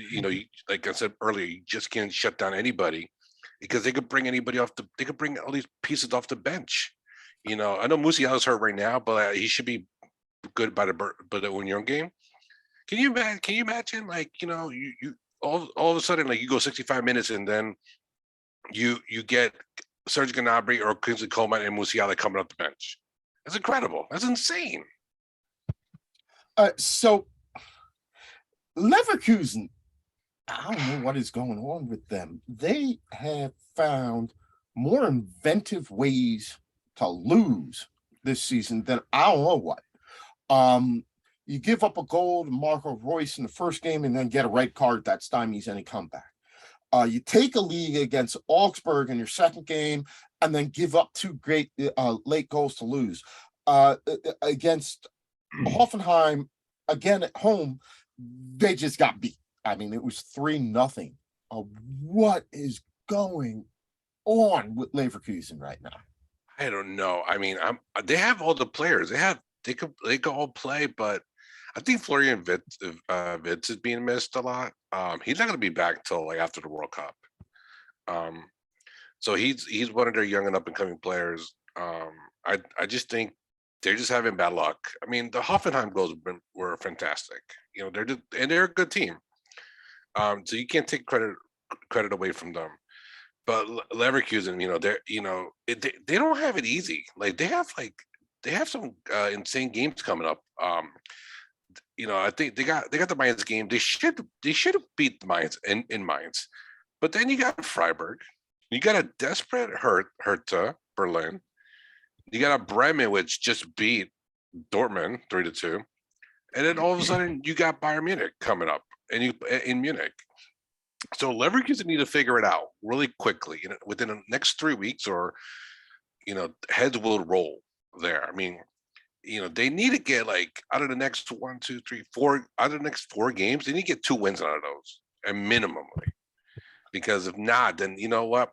You know, like I said earlier, you just can't shut down anybody because they could bring anybody off the. They could bring all these pieces off the bench. You know, I know Musiala's hurt right now, but he should be good by the Union game. Can you imagine, like, you know, you all of a sudden, like, you go 65 minutes and then you get Serge Gnabry or Kingsley Coman and Musiala coming off the bench? That's incredible. That's insane. So Leverkusen, I don't know what is going on with them. They have found more inventive ways to lose this season than I don't know what. You give up a goal to Marco Reus in the first game and then get a red card that stymies any comeback. You take a lead against Augsburg in your second game and then give up 2 great late goals to lose. Against Hoffenheim, again at home, they just got beat. I mean, it was 3-0. What is going on with Leverkusen right now? I don't know. I mean, they have all the players. They could all play, but I think Florian Wirtz is being missed a lot. He's not going to be back till like after the World Cup. So he's one of their young and up and coming players. I just think they're just having bad luck. I mean, the Hoffenheim goals were fantastic. You know, they're a good team. So you can't take credit away from them. But Leverkusen, they don't have it easy. Like they have some insane games coming up. I think they got the Mainz game. They should have beat the Mainz in Mainz. But then you got Freiburg. You got a desperate Hertha Berlin. You got a Bremen which just beat Dortmund 3-2. And then all of a sudden you got Bayern Munich coming up in Munich. So Leverkusen need to figure it out really quickly. Within the next 3 weeks, or heads will roll there. I mean, they need to get like out of the next 1, 2, 3, 4 out of the next 4 games, they need to get 2 wins out of those, and minimally. Because if not, then you know what?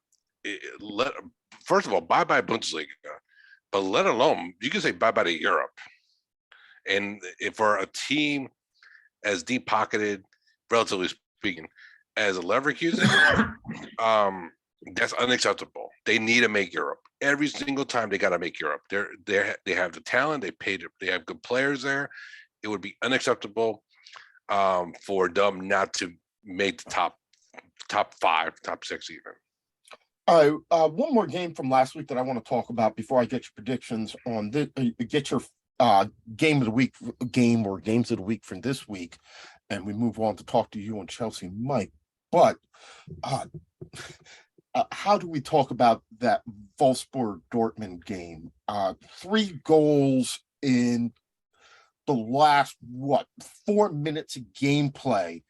First of all, bye Bundesliga, but let alone you can say bye to Europe. And if for a team as deep pocketed, relatively speaking, as a Leverkusen, that's unacceptable. They need to make Europe every single time. They got to make Europe. They have the talent. They have good players there. It would be unacceptable for them not to make the top 5, top 6 even. All right, one more game from last week that I want to talk about before I get your predictions on this. Get your game of the week, or games of the week from this week, and we move on to talk to you on Chelsea, Mike. But how do we talk about that Wolfsburg Dortmund game? 3 goals in the last 4 minutes of gameplay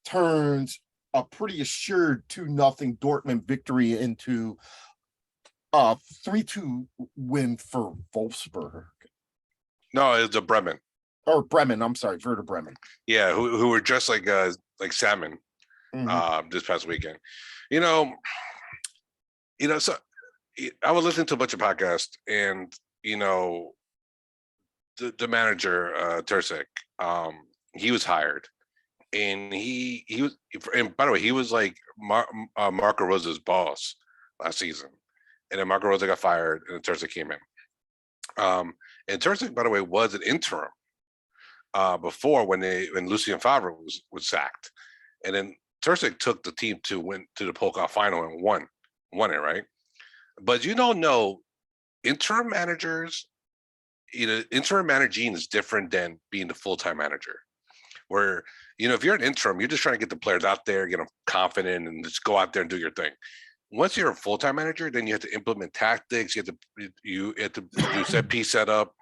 turns a pretty assured 2-0 Dortmund victory into a 3-2 win for Wolfsburg. No, it's a Bremen. Or Bremen, I'm sorry, Werder Bremen. Yeah, who were dressed like salmon this past weekend. So I was listening to a bunch of podcasts, and the manager Terzic, he was hired, and he was, and by the way, he was like Marco Rosa's boss last season, and then Marco Rosa got fired, and Terzic came in. And Terzic, by the way, was an interim before when Lucien Favre was sacked, and then Terzic took the team to the Pokal final and won it, right? But you don't know interim managers, interim managing is different than being the full-time manager. Where, if you're an interim, you're just trying to get the players out there, get them confident, and just go out there and do your thing. Once you're a full-time manager, then you have to implement tactics. You have to do set piece setup.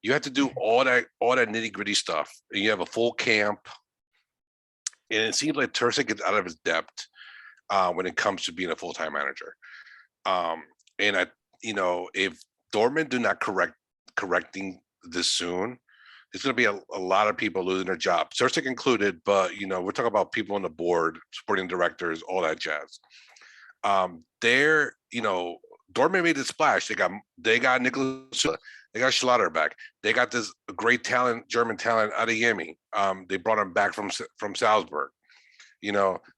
You have to do all that nitty-gritty stuff. And you have a full camp. And it seems like Terzic gets out of his depth when it comes to being a full-time manager. And if Dortmund do not correcting this soon, there's going to be a lot of people losing their jobs, Terzic included. But we're talking about people on the board, sporting directors, all that jazz. Dortmund made a splash. They got Nicholas, they got Schlotterbeck, they got this great talent, German talent, Adeyemi. They brought him back from Salzburg.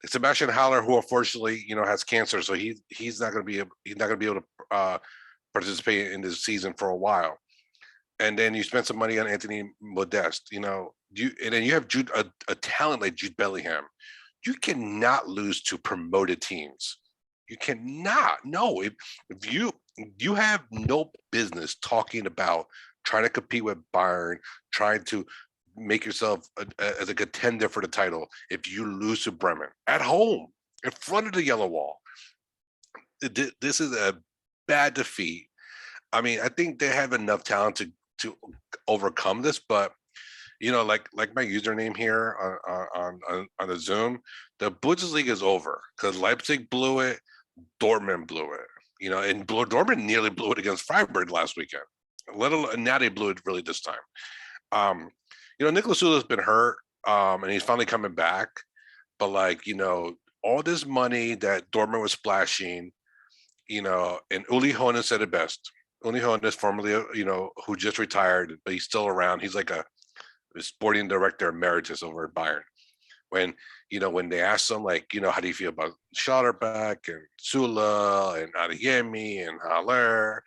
Sebastian Haller, who unfortunately has cancer, so he's not going to be able to participate in this season for a while. And then you spend some money on Anthony Modeste. And then you have a talent like Jude Bellingham. You cannot lose to promoted teams. You cannot. No, if you have no business talking about trying to compete with Bayern, trying to make yourself as a contender for the title if you lose to Bremen at home in front of the yellow wall. This is a bad defeat. I mean, I think they have enough talent to overcome this, but like my username here on the Zoom, the Bundesliga is over because Leipzig blew it, Dortmund blew it, and Dortmund nearly blew it against Freiburg last weekend. Now they blew it really this time. Nicholas Sula's been hurt, and he's finally coming back. But all this money that Dortmund was splashing, and Uli Hoeneß said it best. Uli Hoeneß, formerly, who just retired, but he's still around. He's like a sporting director emeritus over at Bayern. When they asked him, how do you feel about Schlotterbeck and Sula and Adeyemi and Haller,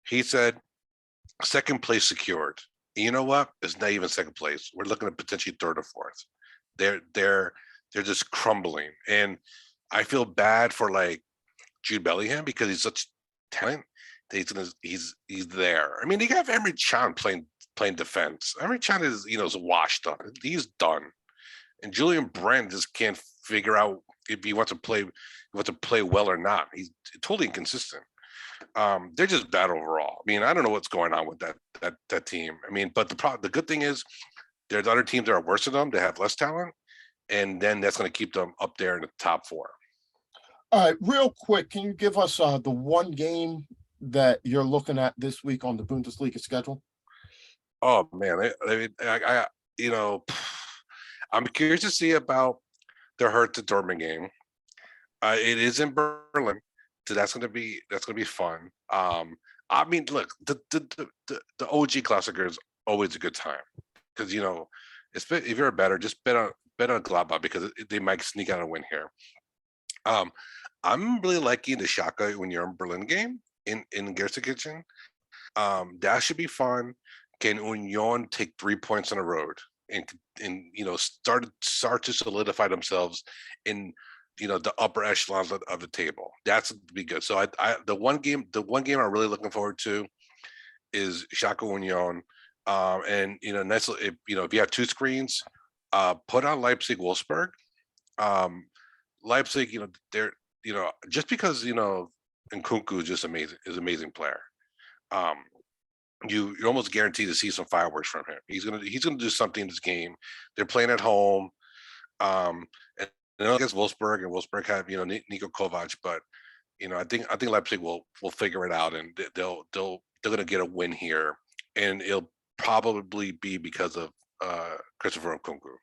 he said, second place secured. And you know what? It's not even second place. We're looking at potentially third or fourth. They're just crumbling. And I feel bad for Jude Bellingham because he's such talent. He's there. I mean, they have Emre Can playing defense. Emre Can is washed up. He's done. And Julian Brandt just can't figure out if he wants to play well or not. He's totally inconsistent. They're just bad overall. I mean, I don't know what's going on with that team. I mean, but the good thing is there's other teams that are worse than them. They have less talent, and then that's going to keep them up there in the top four. All right, real quick, can you give us the one game that you're looking at this week on the Bundesliga schedule? Oh man, I'm curious to see about the Hertha Dortmund game. It is in Berlin, so that's gonna be fun. I mean, look, the OG Klassiker is always a good time because if you're a better, just bet on Gladbach because they might sneak out a win here. I'm really liking the Schalke when you're in Berlin game in Gelsenkirchen. That should be fun. Can Union take 3 points on the road and start to solidify themselves in the upper echelons of the table? That's be good. So the one game I'm really looking forward to is Schalke Union. And nice if you have two screens, put on Leipzig Wolfsburg. Leipzig, they're just because Nkunku is just amazing player. You're almost guaranteed to see some fireworks from him. He's gonna do something in this game. They're playing at home, and against Wolfsburg, and Wolfsburg have Niko Kovac, but I think Leipzig will figure it out, and they're gonna get a win here, and it'll probably be because of Christopher Nkunku.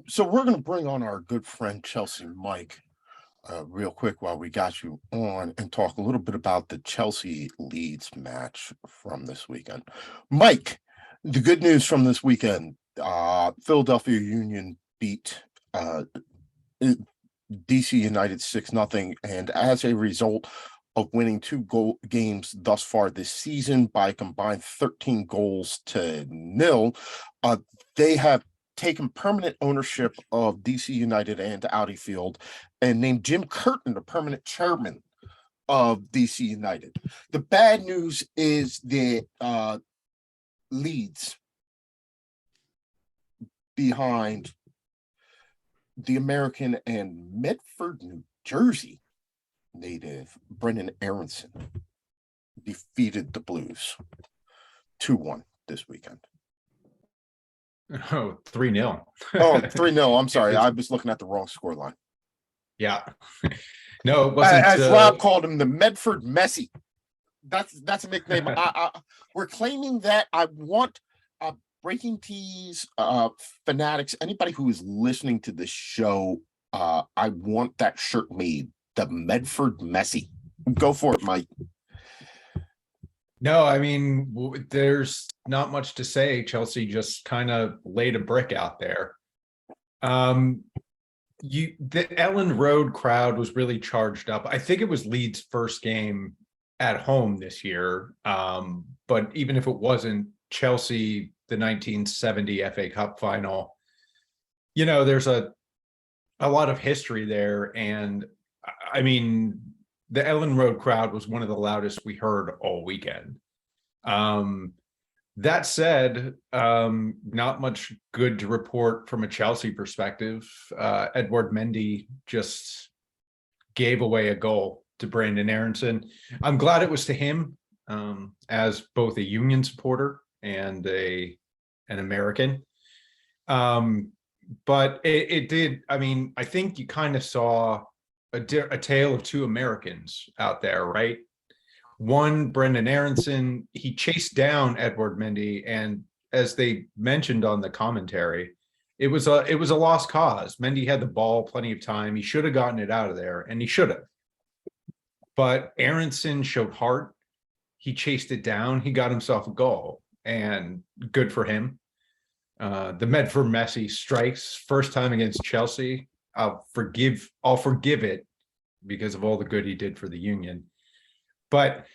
So we're going to bring on our good friend Chelsea Mike real quick while we got you on and talk a little bit about the Chelsea Leeds match from this weekend. Mike, the good news from this weekend, Philadelphia Union beat DC United 6-0, and as a result of winning games thus far this season by combined 13 goals to nil, they have taken permanent ownership of DC United and Audi Field and named Jim Curtin the permanent chairman of DC United. The bad news is that Leeds behind the American and Medford, New Jersey native Brendan Aronson defeated the Blues 2-1 this weekend. Oh, 3-0. Oh, 3-0. I'm sorry. I was looking at the wrong scoreline. Yeah. No, it wasn't. As Rob called him, the Medford Messi. That's a nickname. We're claiming that. I want Breaking Tees fanatics, anybody who is listening to this show, I want that shirt made. The Medford Messi. Go for it, Mike. No, I mean, there's not much to say. Chelsea just kind of laid a brick out there. The Ellen Road crowd was really charged up. I think it was Leeds' first game at home this year. But even if it wasn't, Chelsea, the 1970 FA Cup final, there's a lot of history there. And I mean, the Ellen Road crowd was one of the loudest we heard all weekend. That said, not much good to report from a Chelsea perspective. Edward Mendy just gave away a goal to Brandon Aronson. I'm glad it was to him, as both a Union supporter and an American. But it did. I mean, I think you kind of saw a tale of two Americans out there, right? One, Brendan Aronson, he chased down Edward Mendy, and as they mentioned on the commentary, it was a lost cause. Mendy had the ball plenty of time. He should have gotten it out of there, and he should have. But Aronson showed heart. He chased it down. He got himself a goal, and good for him. The Medford Messi strikes, first time against Chelsea. I'll forgive it because of all the good he did for the Union. But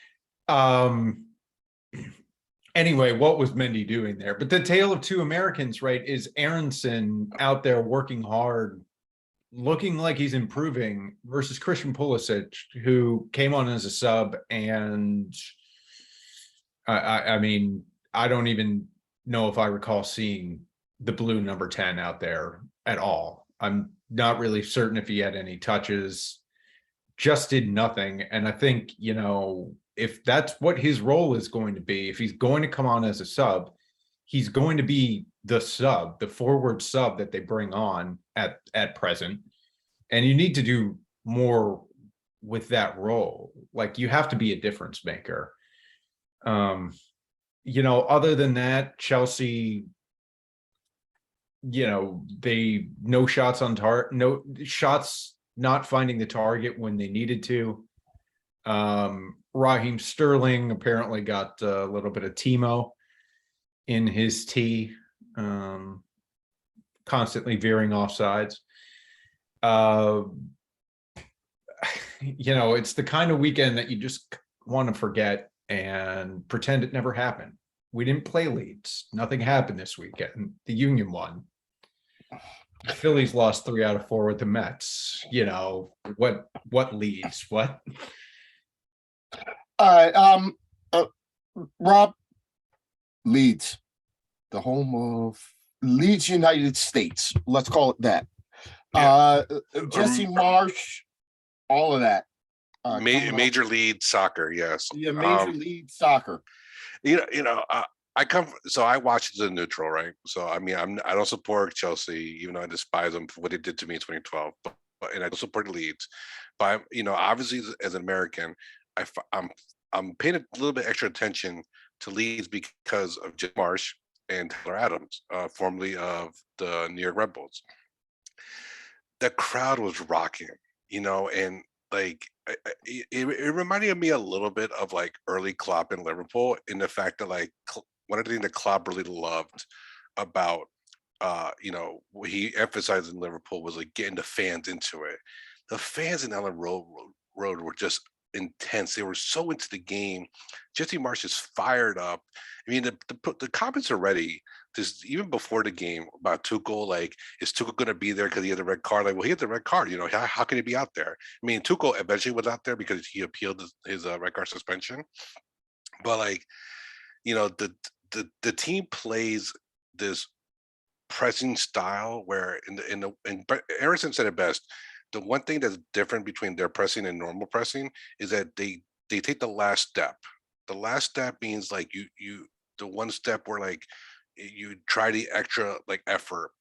anyway, what was Mendy doing there? But the tale of two Americans, right, is Aronson out there working hard, looking like he's improving, versus Christian Pulisic, who came on as a sub. And I mean, I don't even know if I recall seeing the blue number 10 out there at all. I'm not really certain if he had any touches. Just did nothing. And I think, if that's what his role is going to be, if he's going to come on as a sub, he's going to be the sub, the forward sub that they bring on at present. And you need to do more with that role. Like, you have to be a difference maker. Other than that, Chelsea, they no shots on target, no shots, not finding the target when they needed to. Raheem Sterling apparently got a little bit of Timo in his tee, constantly veering offsides. It's the kind of weekend that you just want to forget and pretend it never happened. We didn't play Leeds. Nothing happened this weekend. The Union won. The Phillies lost 3 out of 4 with the Mets. What Leeds? What? Rob, Leeds, the home of Leeds United States. Let's call it that. Yeah. Jesse Marsh, all of that. Major League Soccer, yes. Yeah, Major League Soccer. I watched as a neutral, right? So I mean, I don't support Chelsea, even though I despise them for what they did to me in 2012. And I don't support Leeds, but obviously as an American, I'm paying a little bit extra attention to Leeds because of Jim Marsh and Tyler Adams, formerly of the New York Red Bulls. The crowd was rocking, and like it reminded me a little bit of like early Klopp in Liverpool, in the fact that like one of the things that Klopp really loved about what he emphasized in Liverpool was like getting the fans into it. The fans in Ellen Road were just intense. They were so into the game. Jesse Marsh is fired up. I mean, the comments already this even before the game about Tuchel, like, is Tuchel going to be there because he had the red card? Like, well, he had the red card. How can he be out there? I mean, Tuchel eventually was out there because he appealed his red card suspension. But like, the team plays this pressing style where but Erickson said it best. The one thing that's different between their pressing and normal pressing is that they take the last step. The last step means like the one step where like you try the extra like effort.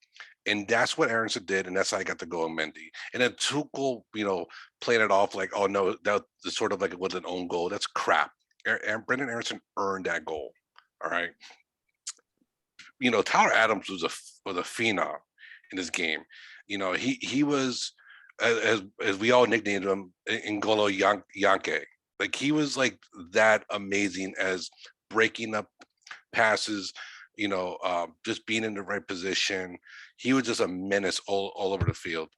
And that's what Aronson did, and that's how I got the goal on Mendy. And then Tuchel, playing it off like, oh no, that was sort of like it was an own goal. That's crap. And Brendan Aronson earned that goal. All right. Tyler Adams was a phenom in this game. He was, as we all nicknamed him, N'Golo Yanke. Like, he was like that amazing as breaking up passes, just being in the right position. He was just a menace all over the field.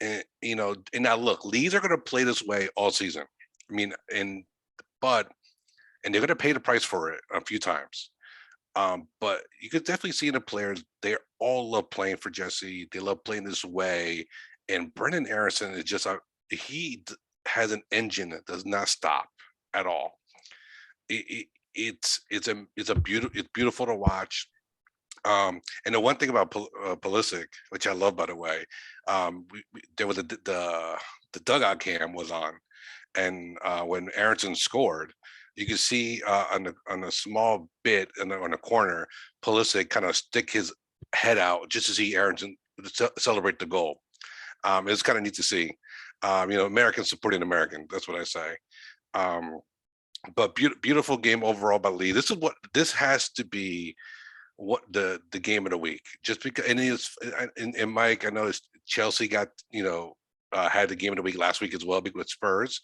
And and now look, Leeds are going to play this way all season. I mean, and they're going to pay the price for it a few times. But you could definitely see in the players, they all love playing for Jesse. They love playing this way. And Brendan Aronson is just he has an engine that does not stop at all. It's beautiful to watch. And the one thing about Pulisic, which I love, by the way, there was the dugout cam was on, and when Aronson scored, you can see on a small bit on the corner, Pulisic kind of stick his head out just to see Aronson celebrate the goal. It's kind of neat to see. Americans supporting American. That's what I say. But beautiful game overall by Lee. This has to be what the game of the week. Just because, and Mike, I know Chelsea got had the game of the week last week as well with Spurs.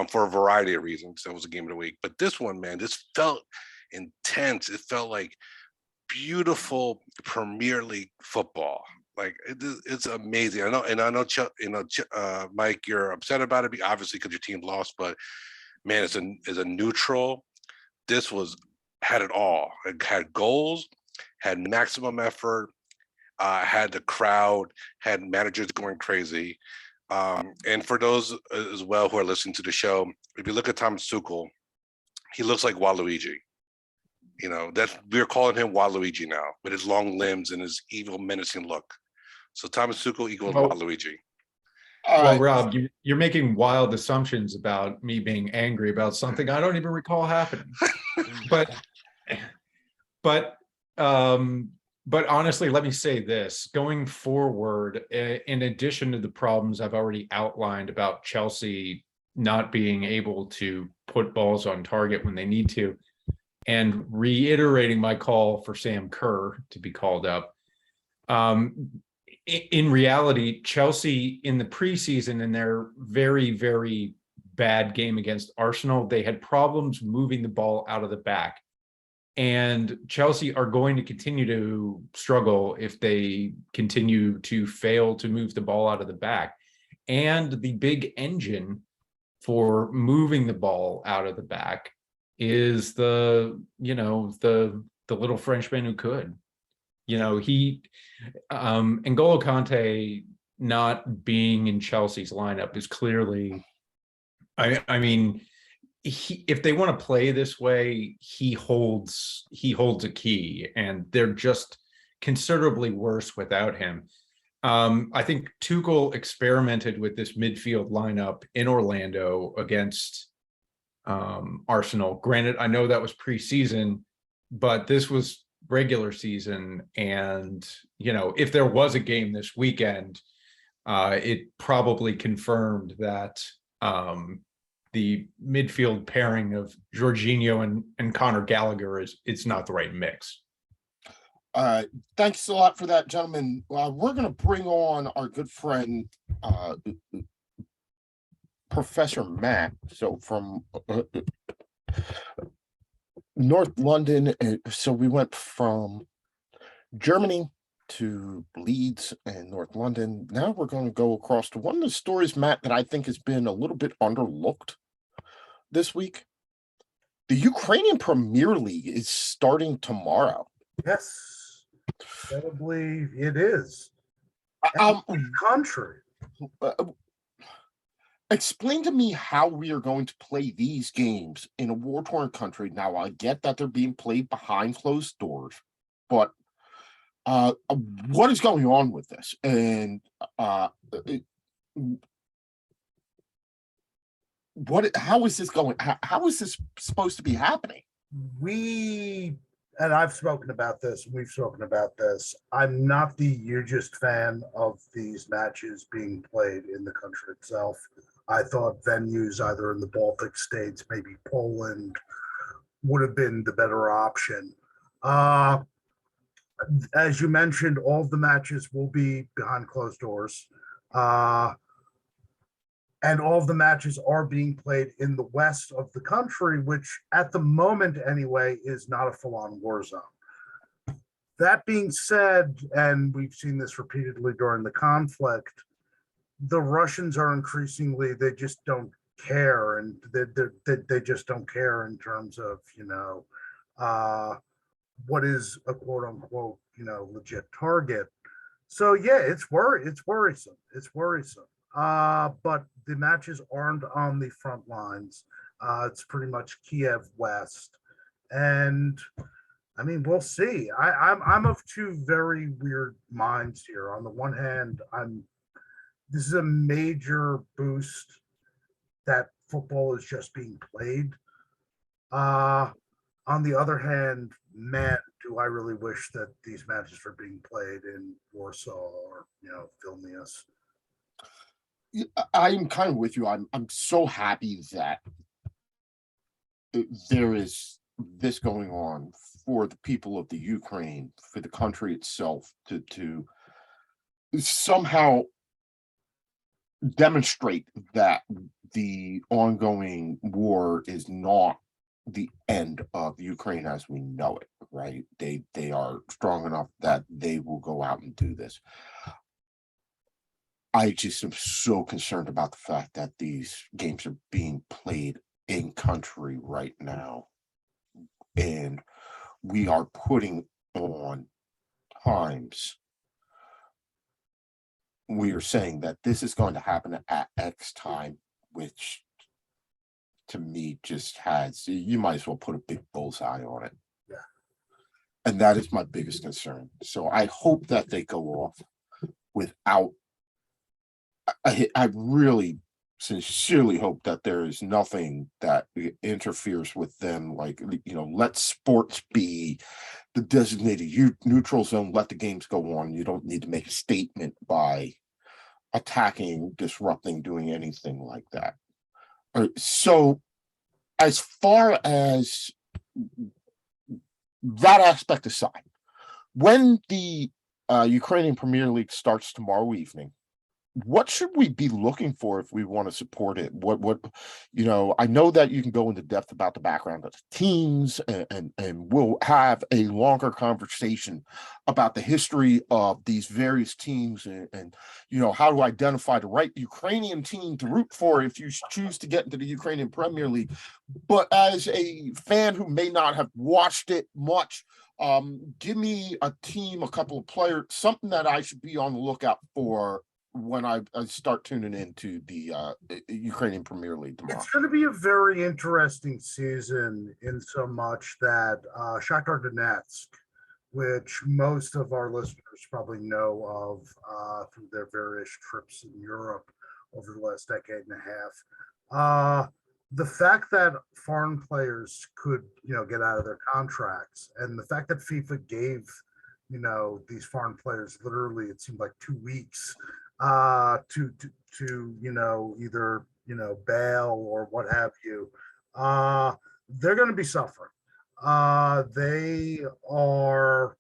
For a variety of reasons, that was a game of the week. But this one, man, this felt intense. It felt like beautiful Premier League football. Like, it's amazing. I know, Mike, you're upset about it, obviously, because your team lost. But man, as a neutral, this had it all. It had goals, had maximum effort, had the crowd, had managers going crazy. And for those as well who are listening to the show, if you look at Thomas Tuchel, he looks like Waluigi. We're calling him Waluigi now, with his long limbs and his evil, menacing look. So Thomas Tuchel equals Waluigi. Well, Rob, you're making wild assumptions about me being angry about something I don't even recall happening. But honestly, let me say this. Going forward, in addition to the problems I've already outlined about Chelsea not being able to put balls on target when they need to, and reiterating my call for Sam Kerr to be called up, in reality, Chelsea in the preseason, in their very, very bad game against Arsenal, they had problems moving the ball out of the back. And Chelsea are going to continue to struggle if they continue to fail to move the ball out of the back. And the big engine for moving the ball out of the back is the little Frenchman who could. N'Golo Kante not being in Chelsea's lineup is clearly, I mean, if they want to play this way, he holds a key, and they're just considerably worse without him. I think Tuchel experimented with this midfield lineup in Orlando against Arsenal. Granted, I know that was preseason, but this was regular season, and if there was a game this weekend, it probably confirmed that the midfield pairing of Jorginho and Conor Gallagher it's not the right mix. Thanks a lot for that, gentlemen. We're going to bring on our good friend, Professor Matt. So from North London. So we went from Germany to Leeds and North London. Now we're going to go across to one of the stories, Matt, that I think has been a little bit underlooked this week. The Ukrainian Premier League is starting tomorrow. Yes. Incredibly, it is. Um, Country. uh, explain to me how we are going to play these games in a war-torn country. Now, I get that they're being played behind closed doors, but what is going on with this? And how is this going? How is this supposed to be happening? And I've spoken about this, we've spoken about this. I'm not the hugest fan of these matches being played in the country itself. I thought venues either in the Baltic states, maybe Poland, would have been the better option. As you mentioned, all of the matches will be behind closed doors. And all of the matches are being played in the west of the country, which at the moment anyway is not a full-on war zone. That being said, and we've seen this repeatedly during the conflict, the Russians are increasingly, they just don't care, and they just don't care in terms of, what is a quote unquote, legit target. So yeah, it's worrisome. It's worrisome. But the matches aren't on the front lines. It's pretty much Kiev West, and I mean, we'll see. I'm of two very weird minds here. On the one hand, this is a major boost that football is just being played. On the other hand, man, do I really wish that these matches were being played in Warsaw or Vilnius. I'm kind of with you. I'm so happy that there is this going on for the people of the Ukraine, for the country itself, to somehow demonstrate that the ongoing war is not the end of Ukraine as we know it, right? They are strong enough that they will go out and do this. I just am so concerned about the fact that these games are being played in country right now, and we are putting on times. We are saying that this is going to happen at X time, which to me just you might as well put a big bullseye on it. Yeah. And that is my biggest concern. So I hope that they go off without. I really sincerely hope that there is nothing that interferes with them. Like, let sports be the designated neutral zone. Let the games go on. You don't need to make a statement by attacking, disrupting, doing anything like that. So as far as that aspect aside, when the Ukrainian Premier League starts tomorrow evening, what should we be looking for if we want to support it? What I know that you can go into depth about the background of the teams, and we'll have a longer conversation about the history of these various teams, and how to identify the right Ukrainian team to root for if you choose to get into the Ukrainian Premier League. But as a fan who may not have watched it much, give me a team, a couple of players, something that I should be on the lookout for when I start tuning into the Ukrainian Premier League tomorrow. It's going to be a very interesting season in so much that Shakhtar Donetsk, which most of our listeners probably know of through their various trips in Europe over the last decade and a half, the fact that foreign players could, get out of their contracts, and the fact that FIFA gave, these foreign players literally, it seemed like 2 weeks to either bail or what have you, they're going to be suffering. They are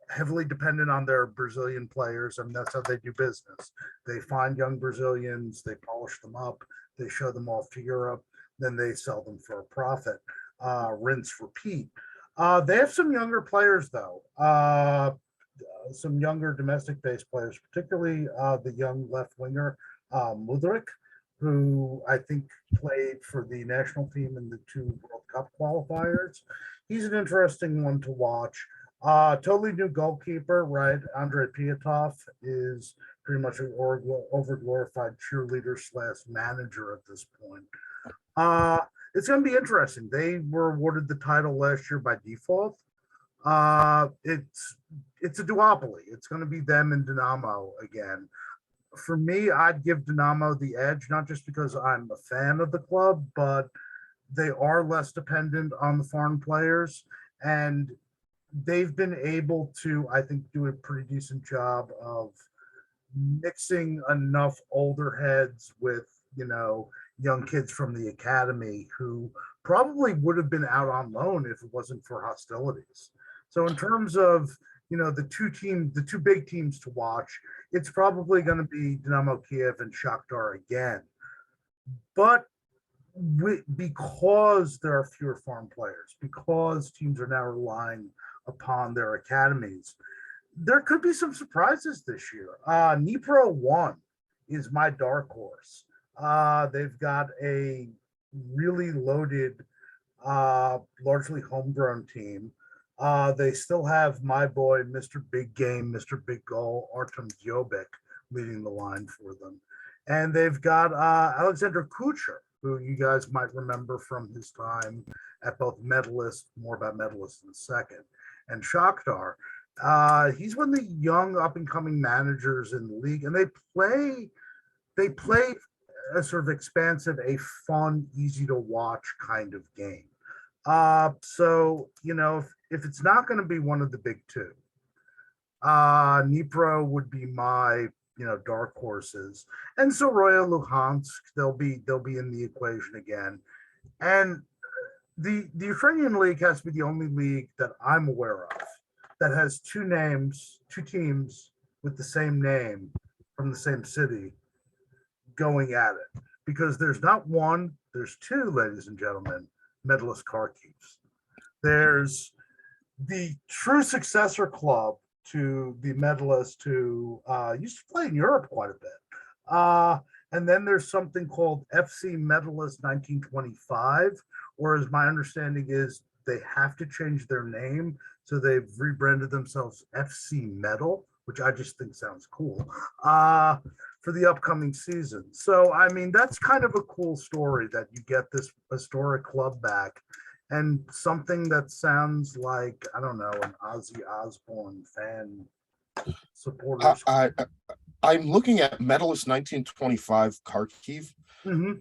heavily dependent on their Brazilian players. I mean, that's how they do business. They find young Brazilians, they polish them up, they show them off to Europe, then they sell them for a profit. Rinse, repeat. They have some younger players though. Some younger domestic-based players, particularly the young left winger Mudryk, who I think played for the national team in the 2 World Cup qualifiers. He's an interesting one to watch. Totally new goalkeeper, right? Andrei Piatov is pretty much an overglorified cheerleader slash manager at this point. It's going to be interesting. They were awarded the title last year by default. It's a duopoly. It's going to be them and Dynamo again. For me, I'd give Dynamo the edge, not just because I'm a fan of the club, but they are less dependent on the foreign players, and they've been able to, I think, do a pretty decent job of mixing enough older heads with, young kids from the academy who probably would have been out on loan if it wasn't for hostilities. So in terms of, the two big teams to watch, it's probably going to be Dynamo Kiev and Shakhtar again. But because there are fewer foreign players, because teams are now relying upon their academies, there could be some surprises this year. Dnipro 1 is my dark horse. They've got a really loaded, largely homegrown team. They still have my boy, Mr. Big Game, Mr. Big Goal, Artem Diobik leading the line for them. And they've got Alexander Kucher, who you guys might remember from his time at both Medalist, more about Medalist in a second, and Shakhtar. He's one of the young up-and-coming managers in the league, and they play a sort of expansive, a fun, easy-to-watch kind of game. So, if it's not going to be one of the big two, Dnipro would be my, dark horses, and so Royal Luhansk, they'll be in the equation again. And the Ukrainian league has to be the only league that I'm aware of that has two teams with the same name from the same city going at it, because there's not one, there's two, ladies and gentlemen, Medalist Kharkivs. There's the true successor club to the Medalist, who used to play in Europe quite a bit. And then there's something called FC Medalist 1925, whereas my understanding is they have to change their name. So they've rebranded themselves FC Medal, which I just think sounds cool, for the upcoming season. So, I mean, that's kind of a cool story that you get this historic club back, and something that sounds like, I don't know, an Ozzy Osbourne fan supporters. I'm looking at Medalist 1925 Kharkiv. Mhm.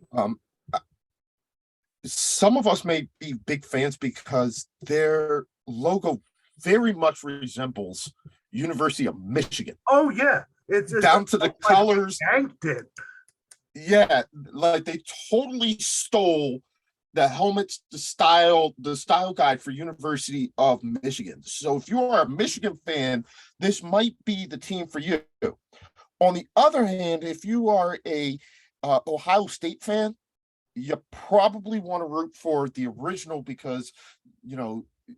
Some of us may be big fans because their logo very much resembles University of Michigan. Oh yeah, it's down to the like colors. yanked it. Yeah, like they totally stole the helmets, the style guide for University of Michigan. So if you are a Michigan fan, this might be the team for you. On the other hand, if you are a Ohio State fan, you probably want to root for the original because,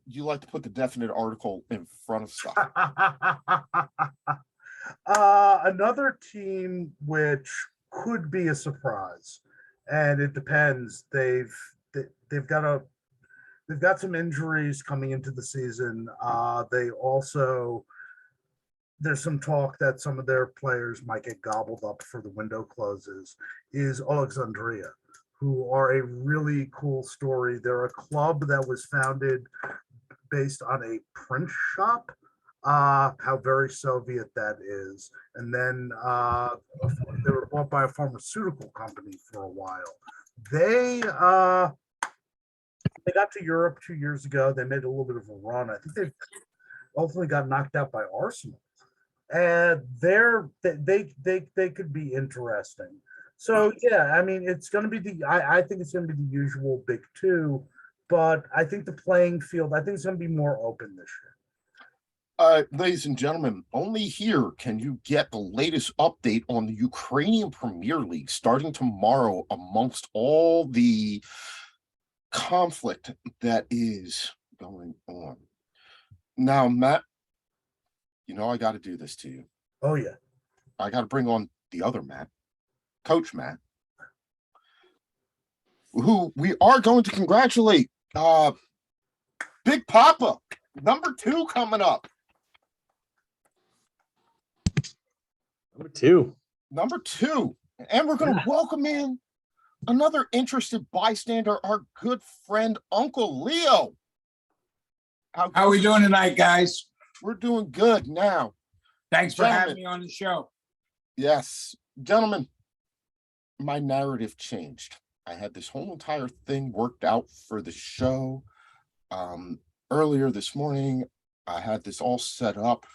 you like to put the definite article in front of stuff. Another team which could be a surprise, and it depends. They've got some injuries coming into the season. There's some talk that some of their players might get gobbled up for the window closes. Is Alexandria, who are a really cool story. They're a club that was founded based on a print shop. How very Soviet that is. And then they were bought by a pharmaceutical company for a while. They got to Europe 2 years ago. They made a little bit of a run. I think they ultimately got knocked out by Arsenal. And they could be interesting. So yeah, I mean, it's going to be I think it's going to be the usual big two, but I think the playing field, I think it's going to be more open this year. Ladies and gentlemen, only here can you get the latest update on the Ukrainian Premier League starting tomorrow amongst all the conflict that is going on. Now, Matt, I got to do this to you. Oh yeah. I got to bring on the other Matt, Coach Matt, who we are going to congratulate. Big Papa Number 2 coming up. Number two. And we're going to welcome in another interested bystander, our good friend, Uncle Leo. How are we doing tonight, guys? We're doing good now. Thanks for Gentlemen. having me on the show. Yes. Gentlemen, my narrative changed. I had this whole entire thing worked out for the show. Earlier this morning, I had this all set up.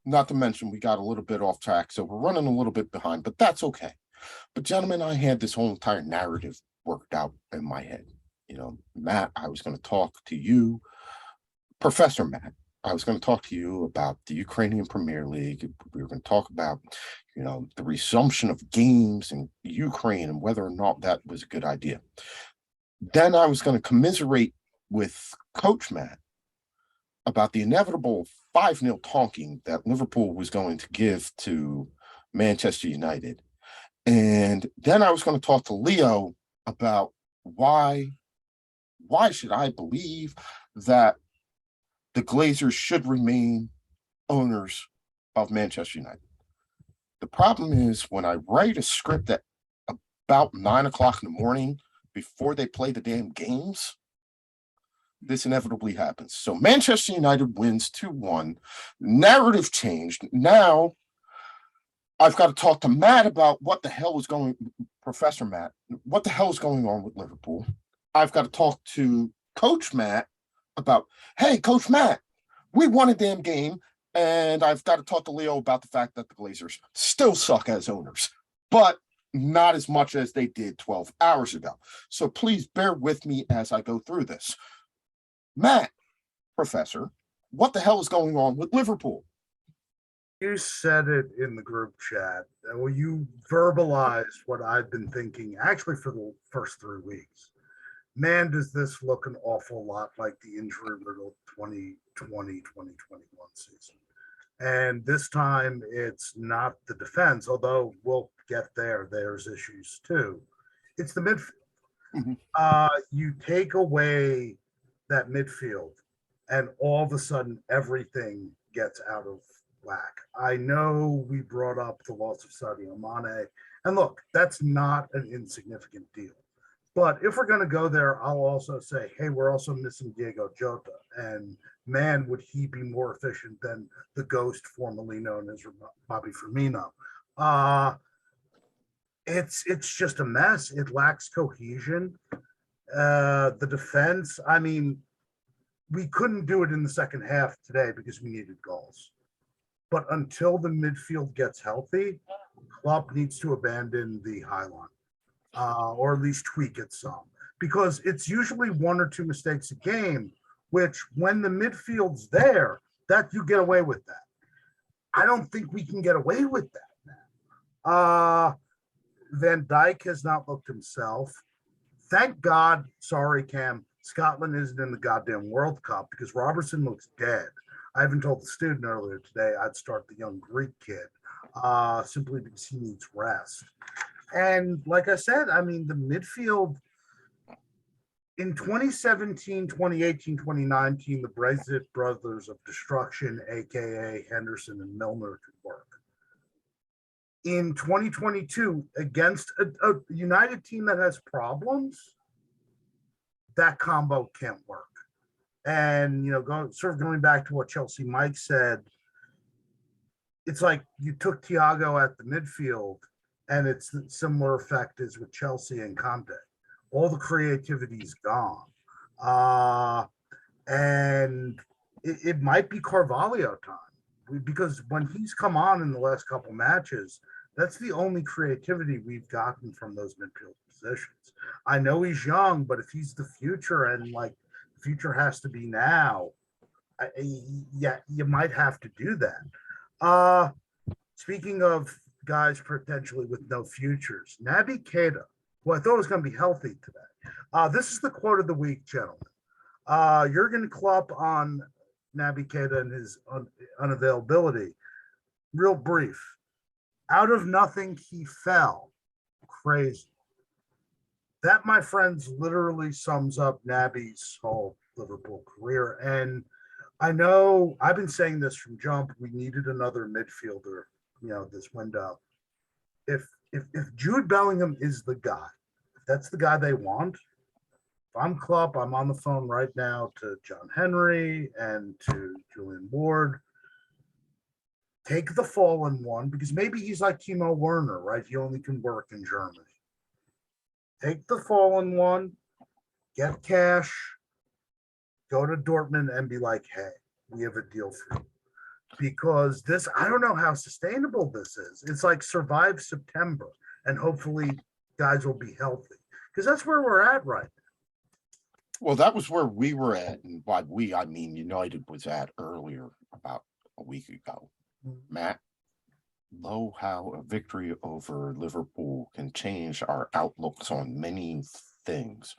Not to mention, we got a little bit off track, so we're running a little bit behind, but that's okay. But gentlemen, I had this whole entire narrative worked out in my head. You know, Matt, I was going to talk to you, Professor Matt. I was going to talk to you about the Ukrainian Premier League. We were going to talk about, you know, the resumption of games in Ukraine and whether or not that was a good idea. Then I was going to commiserate with Coach Matt about the inevitable 5-0 tonking that Liverpool was going to give to Manchester United. And then I was going to talk to Leo about why should I believe that the Glazers should remain owners of Manchester United. The problem is when I write a script at about 9 o'clock in the morning before they play the damn games, this inevitably happens. So Manchester United wins 2-1. Narrative changed. Now I've got to talk to Matt about what the hell is going, Professor Matt, what the hell is going on with Liverpool. I've got to talk to Coach Matt about, hey, Coach Matt, we won a damn game. And I've got to talk to Leo about the fact that the Glazers still suck as owners, but not as much as they did 12 hours ago. So please bear with me as I go through this. Matt, Professor, what the hell is going on with Liverpool? You said it in the group chat. Well, you verbalized what I've been thinking actually for the first 3 weeks. Man, does this look an awful lot like the injury-riddled 2020-2021 season. And this time it's not the defense, although we'll get there. There's issues too. It's the midfield. You take away that midfield and all of a sudden everything gets out of whack. I know we brought up the loss of Sadio Mane, and look, that's not an insignificant deal. But if we're going to go there, I'll also say, hey, we're also missing Diego Jota, and man, would he be more efficient than the ghost formerly known as Bobby Firmino. It's just a mess. It lacks cohesion. The defense, I mean, we couldn't do it in the second half today because we needed goals. But until the midfield gets healthy, Klopp needs to abandon the high line, or at least tweak it some, because it's usually 1 or 2 mistakes a game, which when the midfield's there, that you get away with that. I don't think we can get away with that now. Van Dijk has not looked himself. Thank God, sorry, Cam, Scotland isn't in the goddamn World Cup because Robertson looks dead. I even told the student earlier today I'd start the young Greek kid simply because he needs rest. And like I said, I mean, the midfield in 2017, 2018, 2019, the Brexit brothers of destruction, aka Henderson and Milner, could work. In 2022, against a United team that has problems, that combo can't work. And, you know, going back to what Chelsea Mike said, it's like you took Thiago at the midfield, and it's the similar effect as with Chelsea and Conte. All the creativity is gone. And it might be Carvalho time, because when he's come on in the last couple matches, that's the only creativity we've gotten from those midfield positions. I know he's young, but if he's the future, and like the future has to be now, yeah, you might have to do that. Speaking of guys potentially with no futures, Naby Keita, who I thought was going to be healthy today. This is the quote of the week, gentlemen. Jurgen Klopp on Naby Keita and his unavailability. Real brief. Out of nothing, he fell. Crazy. That, my friends, literally sums up Naby's whole Liverpool career. And I know I've been saying this from jump. We needed another midfielder, this window. If Jude Bellingham is the guy, if that's the guy they want, if I'm Klopp, I'm on the phone right now to John Henry and to Julian Ward. Take the fallen one, because maybe he's like Timo Werner, right? He only can work in Germany. Take the fallen one, get cash, go to Dortmund and be like, hey, we have a deal for you. Because this, I don't know how sustainable this is. It's like survive September and hopefully guys will be healthy, because that's where we're at right now. Well, that was where we were at. And by we, I mean United was at earlier, about a week ago. Matt, know how a victory over Liverpool can change our outlooks on many things.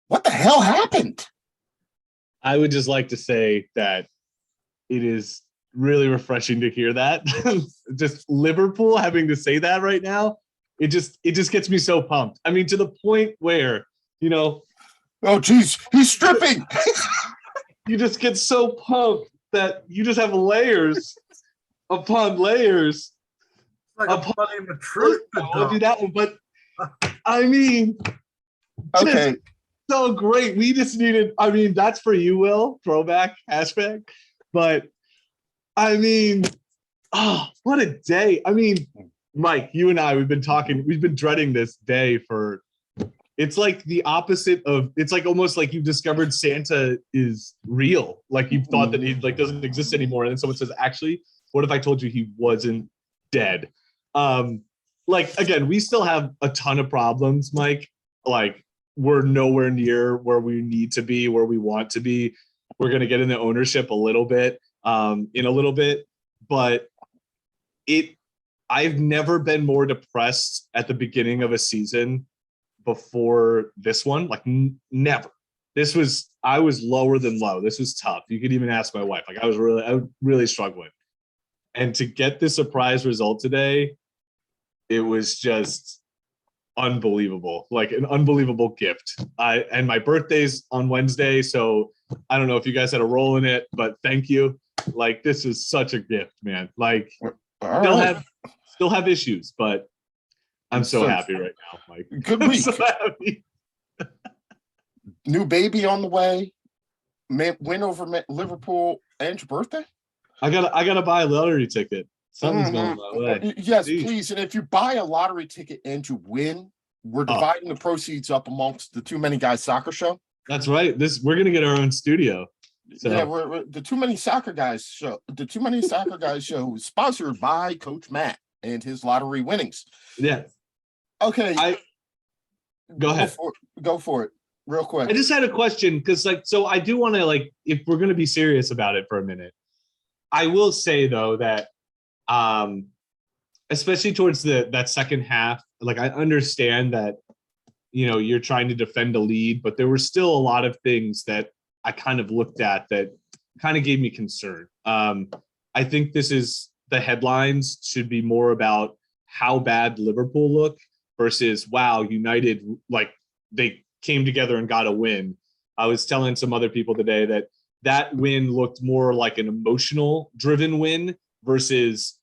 What the hell happened? I would just like to say that it is really refreshing to hear that. Just Liverpool having to say that right now, it just gets me so pumped. I mean, to the point where, oh geez, he's stripping. You just get so pumped that you just have layers upon layers. Like a bloody Madrid. I won't do that one, but I mean, Okay. so great. We just needed, I mean, that's for you, Will, throwback, hashtag. But I mean, oh, what a day. I mean, Mike, you and I, we've been dreading this day for, it's like the opposite of, it's like almost like you've discovered Santa is real. Like you've thought that he like doesn't exist anymore. And then someone says, actually, what if I told you he wasn't dead? Like, again, we still have a ton of problems, Mike. Like, we're nowhere near where we need to be, where we want to be. We're going to get into ownership a little bit, in a little bit, but I've never been more depressed at the beginning of a season before this one. Like never. I was lower than low. This was tough. You could even ask my wife. Like I was really struggling. And to get this surprise result today, it was just unbelievable, like an unbelievable gift. And my birthday's on Wednesday, so I don't know if you guys had a role in it, but thank you. Like this is such a gift, man. Like still have issues, but I'm so happy right now, Mike. Good week. So happy. New baby on the way. Win over Liverpool and your birthday. I gotta buy a lottery ticket. Something's going my way. Yes, Jeez. please. And if you buy a lottery ticket and you win, we're dividing the proceeds up amongst the Too Many Guys Soccer Show. That's right. We're gonna get our own studio. So. Yeah, we're the Too Many Soccer Guys show. The Too Many Soccer Guys show is sponsored by Coach Matt and his lottery winnings. Yeah. Okay. Go ahead. Go for it. Real quick. I just had a question because, so I do want to, if we're going to be serious about it for a minute, I will say though that, especially towards that second half, I understand that, you're trying to defend a lead, but there were still a lot of things that I kind of looked at that kind of gave me concern. I think the headlines should be more about how bad Liverpool look versus, wow, United, they came together and got a win. I was telling some other people today that win looked more like an emotional driven win versus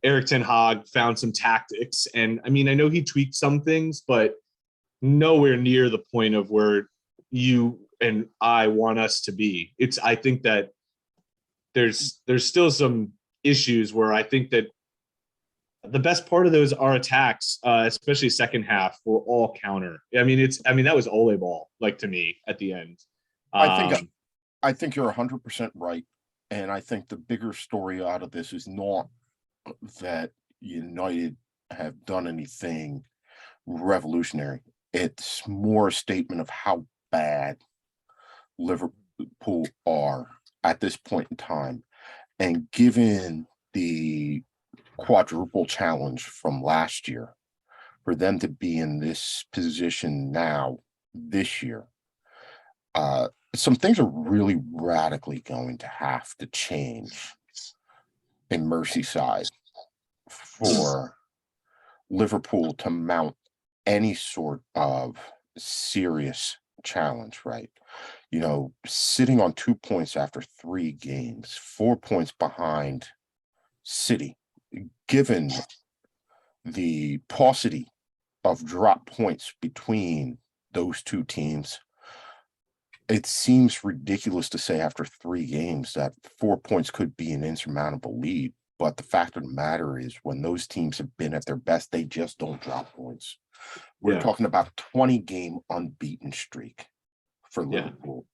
Eric Ten Hag found some tactics. And I mean, I know he tweaked some things, but nowhere near the point of where you and I want us to be. I think that there's still some issues where I think that the best part of those are attacks, especially second half, were all counter. I mean, that was Ole ball, to me at the end. I think you're 100% right. And I think the bigger story out of this is not that United have done anything revolutionary. It's more a statement of how bad Liverpool are at this point in time. And given the quadruple challenge from last year, for them to be in this position now this year, some things are really radically going to have to change in Merseyside for Liverpool to mount any sort of serious challenge, right? Sitting on 2 points after 3 games, 4 points behind City, given the paucity of drop points between those two teams, it seems ridiculous to say after 3 games that 4 points could be an insurmountable lead. But the fact of the matter is, when those teams have been at their best, they just don't drop points. We're Yeah. talking about a 20-game unbeaten streak for Yeah. Liverpool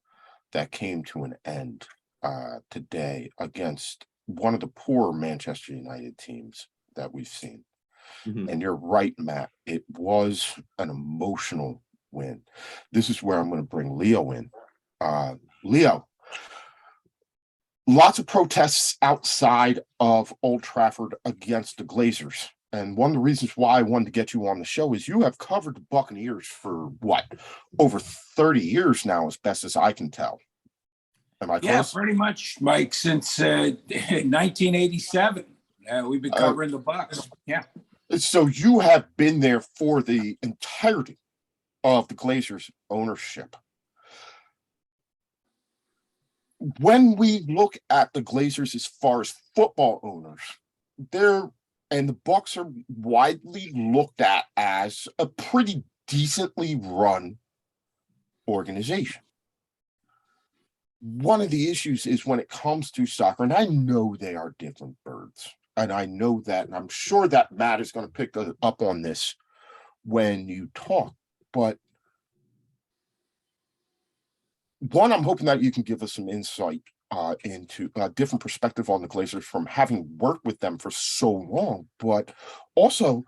that came to an end today against one of the poorer Manchester United teams that we've seen. Mhm. And you're right, Matt. It was an emotional win. This is where I'm going to bring Leo in. Leo, lots of protests outside of Old Trafford against the Glazers. And one of the reasons why I wanted to get you on the show is you have covered the Buccaneers for over 30 years now, as best as I can tell. Am I Yeah, close? pretty much, Mike, since 1987. We've been covering the Bucks. Yeah. So you have been there for the entirety of the Glazers' ownership. When we look at the Glazers as far as football owners, the Bucks are widely looked at as a pretty decently run organization. One of the issues is when it comes to soccer, and I know they are different birds, and I know that, and I'm sure that Matt is going to pick up on this when you talk, but one, I'm hoping that you can give us some insight into a different perspective on the Glazers from having worked with them for so long, but also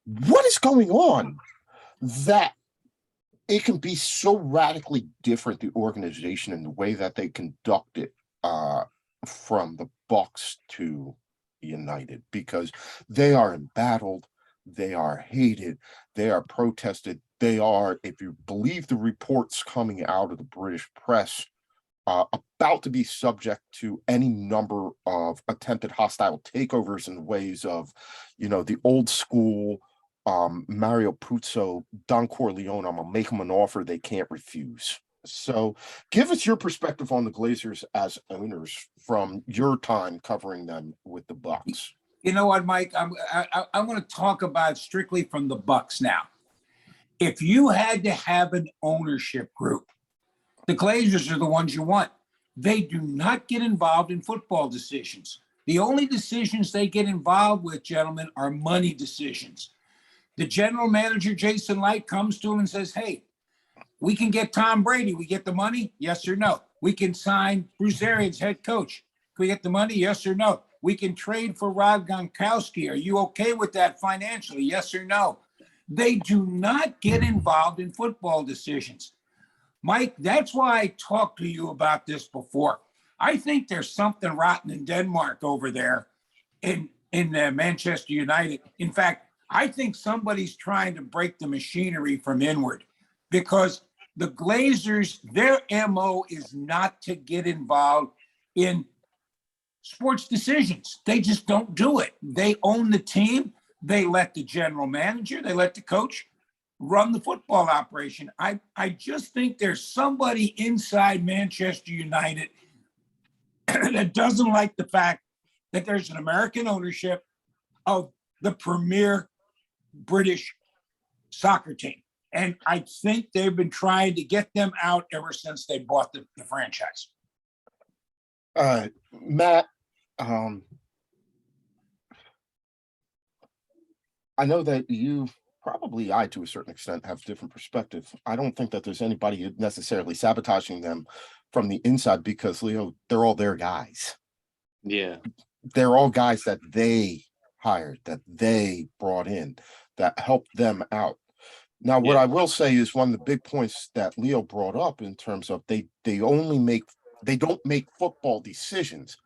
what is going on that it can be so radically different, the organization and the way that they conduct it from the Bucks to United, because they are embattled, they are hated, they are protested, they are, if you believe the reports coming out of the British press, about to be subject to any number of attempted hostile takeovers in ways of, the old school Mario Puzo, Don Corleone. I'm gonna make them an offer they can't refuse. So give us your perspective on the Glazers as owners from your time covering them with the Bucks. You know what, Mike? I'm going to talk about strictly from the Bucks now. If you had to have an ownership group, the Glazers are the ones you want. They do not get involved in football decisions. The only decisions they get involved with, gentlemen, are money decisions. The general manager, Jason Light, comes to him and says, hey, we can get Tom Brady. We get the money? Yes or no? We can sign Bruce Arians, head coach. Can we get the money? Yes or no? We can trade for Rob Gronkowski. Are you okay with that financially? Yes or no? They do not get involved in football decisions. Mike, that's why I talked to you about this before. I think there's something rotten in Denmark over there in Manchester United. In fact, I think somebody's trying to break the machinery from inward, because the Glazers, their MO is not to get involved in sports decisions. They just don't do it. They own the team. They let the general manager, they let the coach run the football operation. I just think there's somebody inside Manchester United that doesn't like the fact that there's an American ownership of the premier British soccer team. And I think they've been trying to get them out ever since they bought the franchise. Matt, I know that you, probably I to a certain extent, have different perspective. I don't think that there's anybody necessarily sabotaging them from the inside, because, Leo, they're all their guys. Yeah. They're all guys that they hired, that they brought in, that helped them out. Now, what I will say is one of the big points that Leo brought up in terms of they don't make football decisions.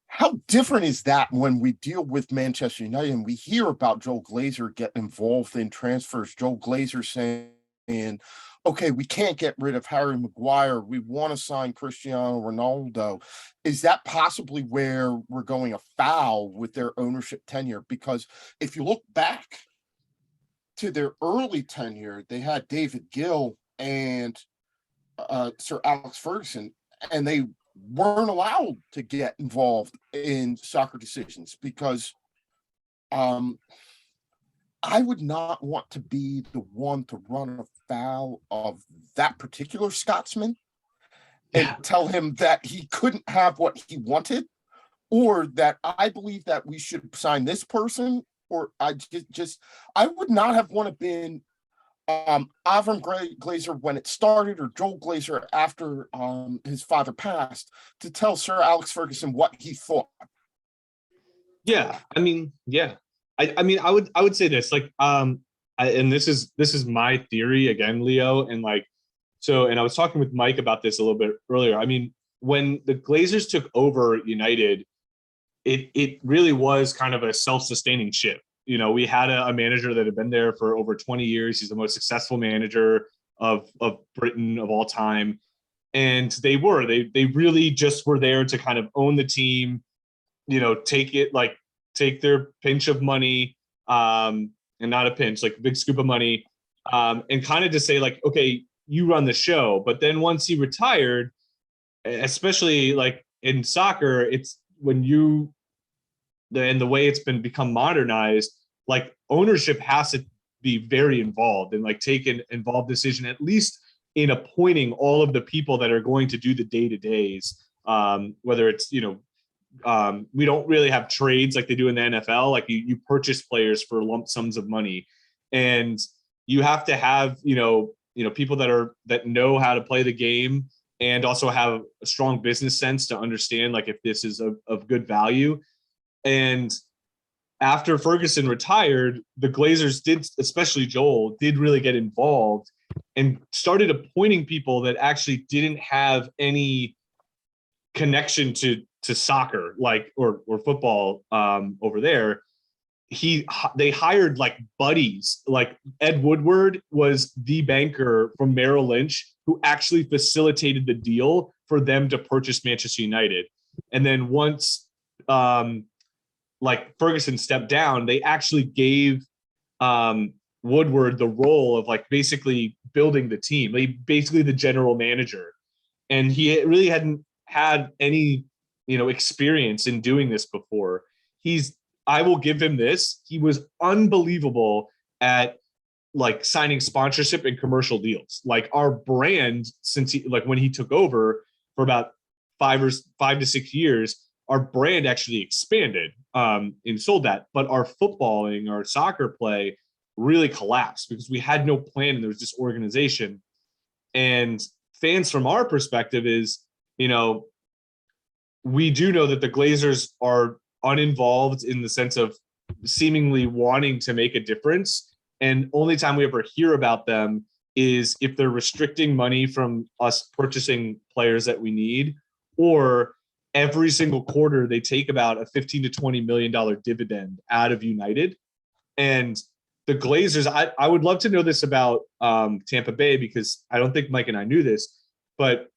How different is that when we deal with Manchester United and we hear about Joe Glazer getting involved in transfers? Joe Glazer saying, okay, we can't get rid of Harry Maguire. We want to sign Cristiano Ronaldo. Is that possibly where we're going afoul with their ownership tenure? Because if you look back to their early tenure, they had David Gill and Sir Alex Ferguson, and they weren't allowed to get involved in soccer decisions because I would not want to be the one to run afoul of that particular Scotsman and tell him that he couldn't have what he wanted, or that I believe that we should sign this person, or I would not have want to been Avram Glazer when it started, or Joel Glazer after his father passed, to tell Sir Alex Ferguson what he thought. Yeah, I mean, yeah. I mean, I would say this, like, and this is my theory again, Leo, and like, so, and I was talking with Mike about this a little bit earlier. I mean, when the Glazers took over United, it really was kind of a self-sustaining ship. You know, we had a manager that had been there for over 20 years. He's the most successful manager of Britain of all time. And they really just were there to kind of own the team, you know, take their pinch of money, and not a pinch, like a big scoop of money, and kind of just say like, okay, you run the show. But then once he retired, especially like in soccer, it's when and the way it's become modernized, like ownership has to be very involved and like take an involved decision, at least in appointing all of the people that are going to do the day-to-days, whether it's, you know, we don't really have trades like they do in the NFL. Like you purchase players for lump sums of money, and you have to have, you know, people that know how to play the game and also have a strong business sense to understand like if this is of good value. And after Ferguson retired, the Glazers did, especially Joel, did really get involved and started appointing people that actually didn't have any connection to soccer, like or football over there. They hired like buddies. Like Ed Woodward was the banker from Merrill Lynch who actually facilitated the deal for them to purchase Manchester United. And then once like Ferguson stepped down, they actually gave Woodward the role of like basically building the team, like basically the general manager. And he really hadn't had any, you know, experience in doing this before. I will give him this. He was unbelievable at like signing sponsorship and commercial deals. Like our brand, when he took over for about 5 to 6 years, our brand actually expanded and sold that. But our footballing, our soccer play really collapsed because we had no plan and there was just organization. And fans from our perspective is, you know, we do know that the Glazers are uninvolved in the sense of seemingly wanting to make a difference. And only time we ever hear about them is if they're restricting money from us purchasing players that we need, or every single quarter they take about a $15 to $20 million dividend out of United. And the Glazers, I would love to know this about Tampa Bay, because I don't think Mike and I knew this, but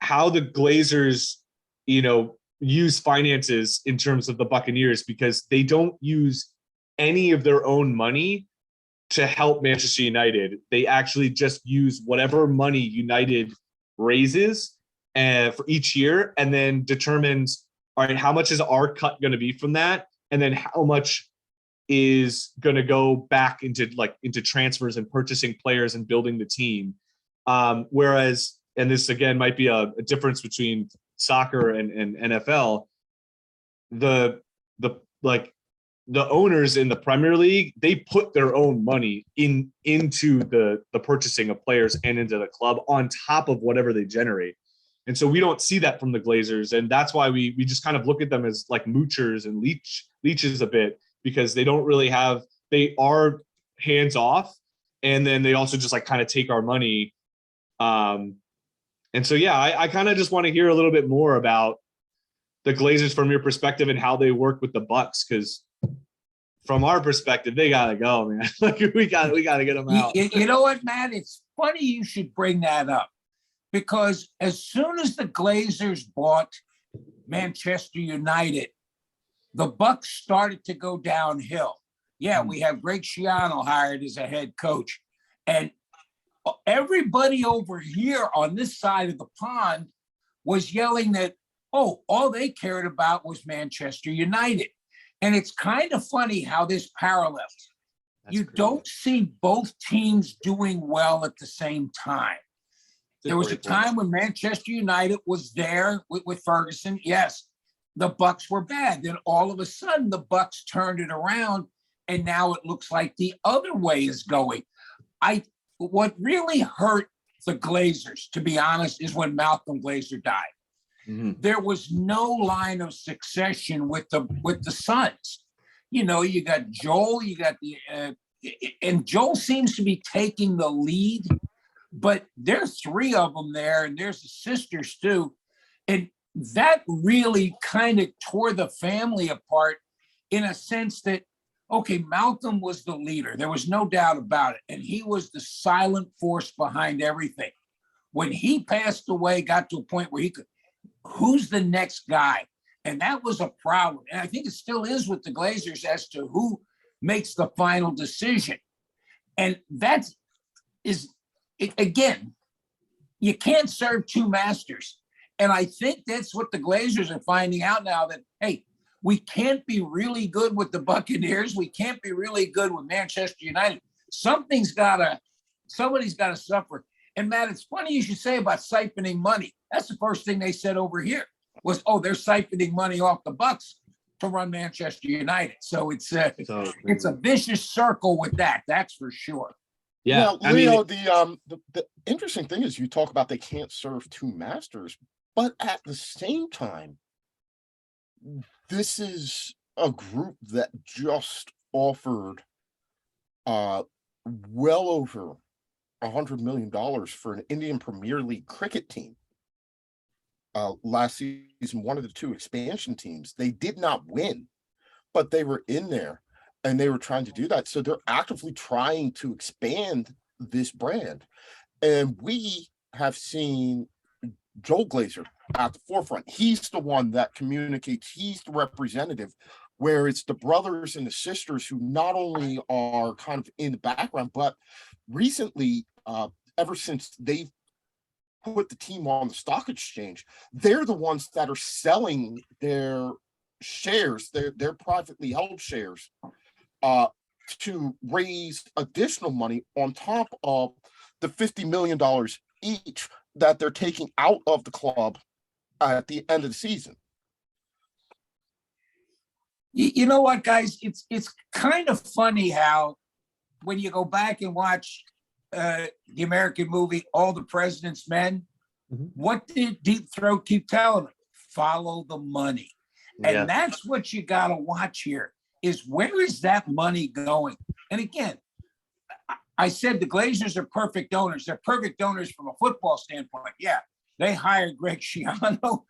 how the Glazers, you know, use finances in terms of the Buccaneers, because they don't use any of their own money to help Manchester United. They actually just use whatever money United raises for each year, and then determines, all right, how much is our cut going to be from that, and then how much is going to go back into transfers and purchasing players and building the team. Whereas, and this again might be a difference between soccer and NFL, the owners in the Premier League, they put their own money into the purchasing of players and into the club on top of whatever they generate. And so we don't see that from the Glazers. And that's why we just kind of look at them as like moochers and leeches a bit, because they are hands off. And then they also just like kind of take our money. And so, yeah, I kind of just want to hear a little bit more about the Glazers from your perspective and how they work with the Bucks, because from our perspective, they gotta go, man. Like we gotta get them out. You know what, Matt? It's funny you should bring that up, because as soon as the Glazers bought Manchester United, the Bucks started to go downhill. Yeah, we have Greg Schiano hired as a head coach. And everybody over here on this side of the pond was yelling that, oh, all they cared about was Manchester United. And it's kind of funny how this parallels. You don't see both teams doing well at the same time. There was a time when Manchester United was there with Ferguson. Yes, the Bucks were bad. Then all of a sudden, the Bucks turned it around, and now it looks like the other way is going. What really hurt the Glazers, to be honest, is when Malcolm Glazer died. Mm-hmm. There was no line of succession with the sons. You know, you got Joel, you got and Joel seems to be taking the lead, but there's three of them there, and there's the sisters too. And that really kind of tore the family apart in a sense that, okay, Malcolm was the leader. There was no doubt about it. And he was the silent force behind everything. When he passed away, got to a point where he could, who's the next guy? And that was a problem. And I think it still is with the Glazers as to who makes the final decision. And again, you can't serve two masters. And I think that's what the Glazers are finding out now, that, hey, we can't be really good with the Buccaneers. We can't be really good with Manchester United. Somebody's got to suffer. And Matt, it's funny you should say about siphoning money. That's the first thing they said over here was, oh, they're siphoning money off the Bucks to run Manchester United. So it's a vicious circle with that. That's for sure. Yeah, now, Leo, the interesting thing is you talk about they can't serve two masters, but at the same time, this is a group that just offered well over $100 million for an Indian Premier League cricket team. Last season, one of the two expansion teams. They did not win, but they were in there and they were trying to do that. So they're actively trying to expand this brand. And we have seen Joel Glazer at the forefront. He's the one that communicates. He's the representative, where it's the brothers and the sisters who not only are kind of in the background, but recently, ever since they've put the team on the stock exchange, they're the ones that are selling their shares, their privately held shares, to raise additional money on top of the $50 million each that they're taking out of the club at the end of the season. You know what, guys? It's kind of funny how when you go back and watch the American movie All the President's Men, what did Deep Throat keep telling them? Follow the money. And that's what you got to watch here, is where is that money going? And again, I said the Glazers are perfect owners. They're perfect owners from a football standpoint. Yeah, they hired Greg Schiano.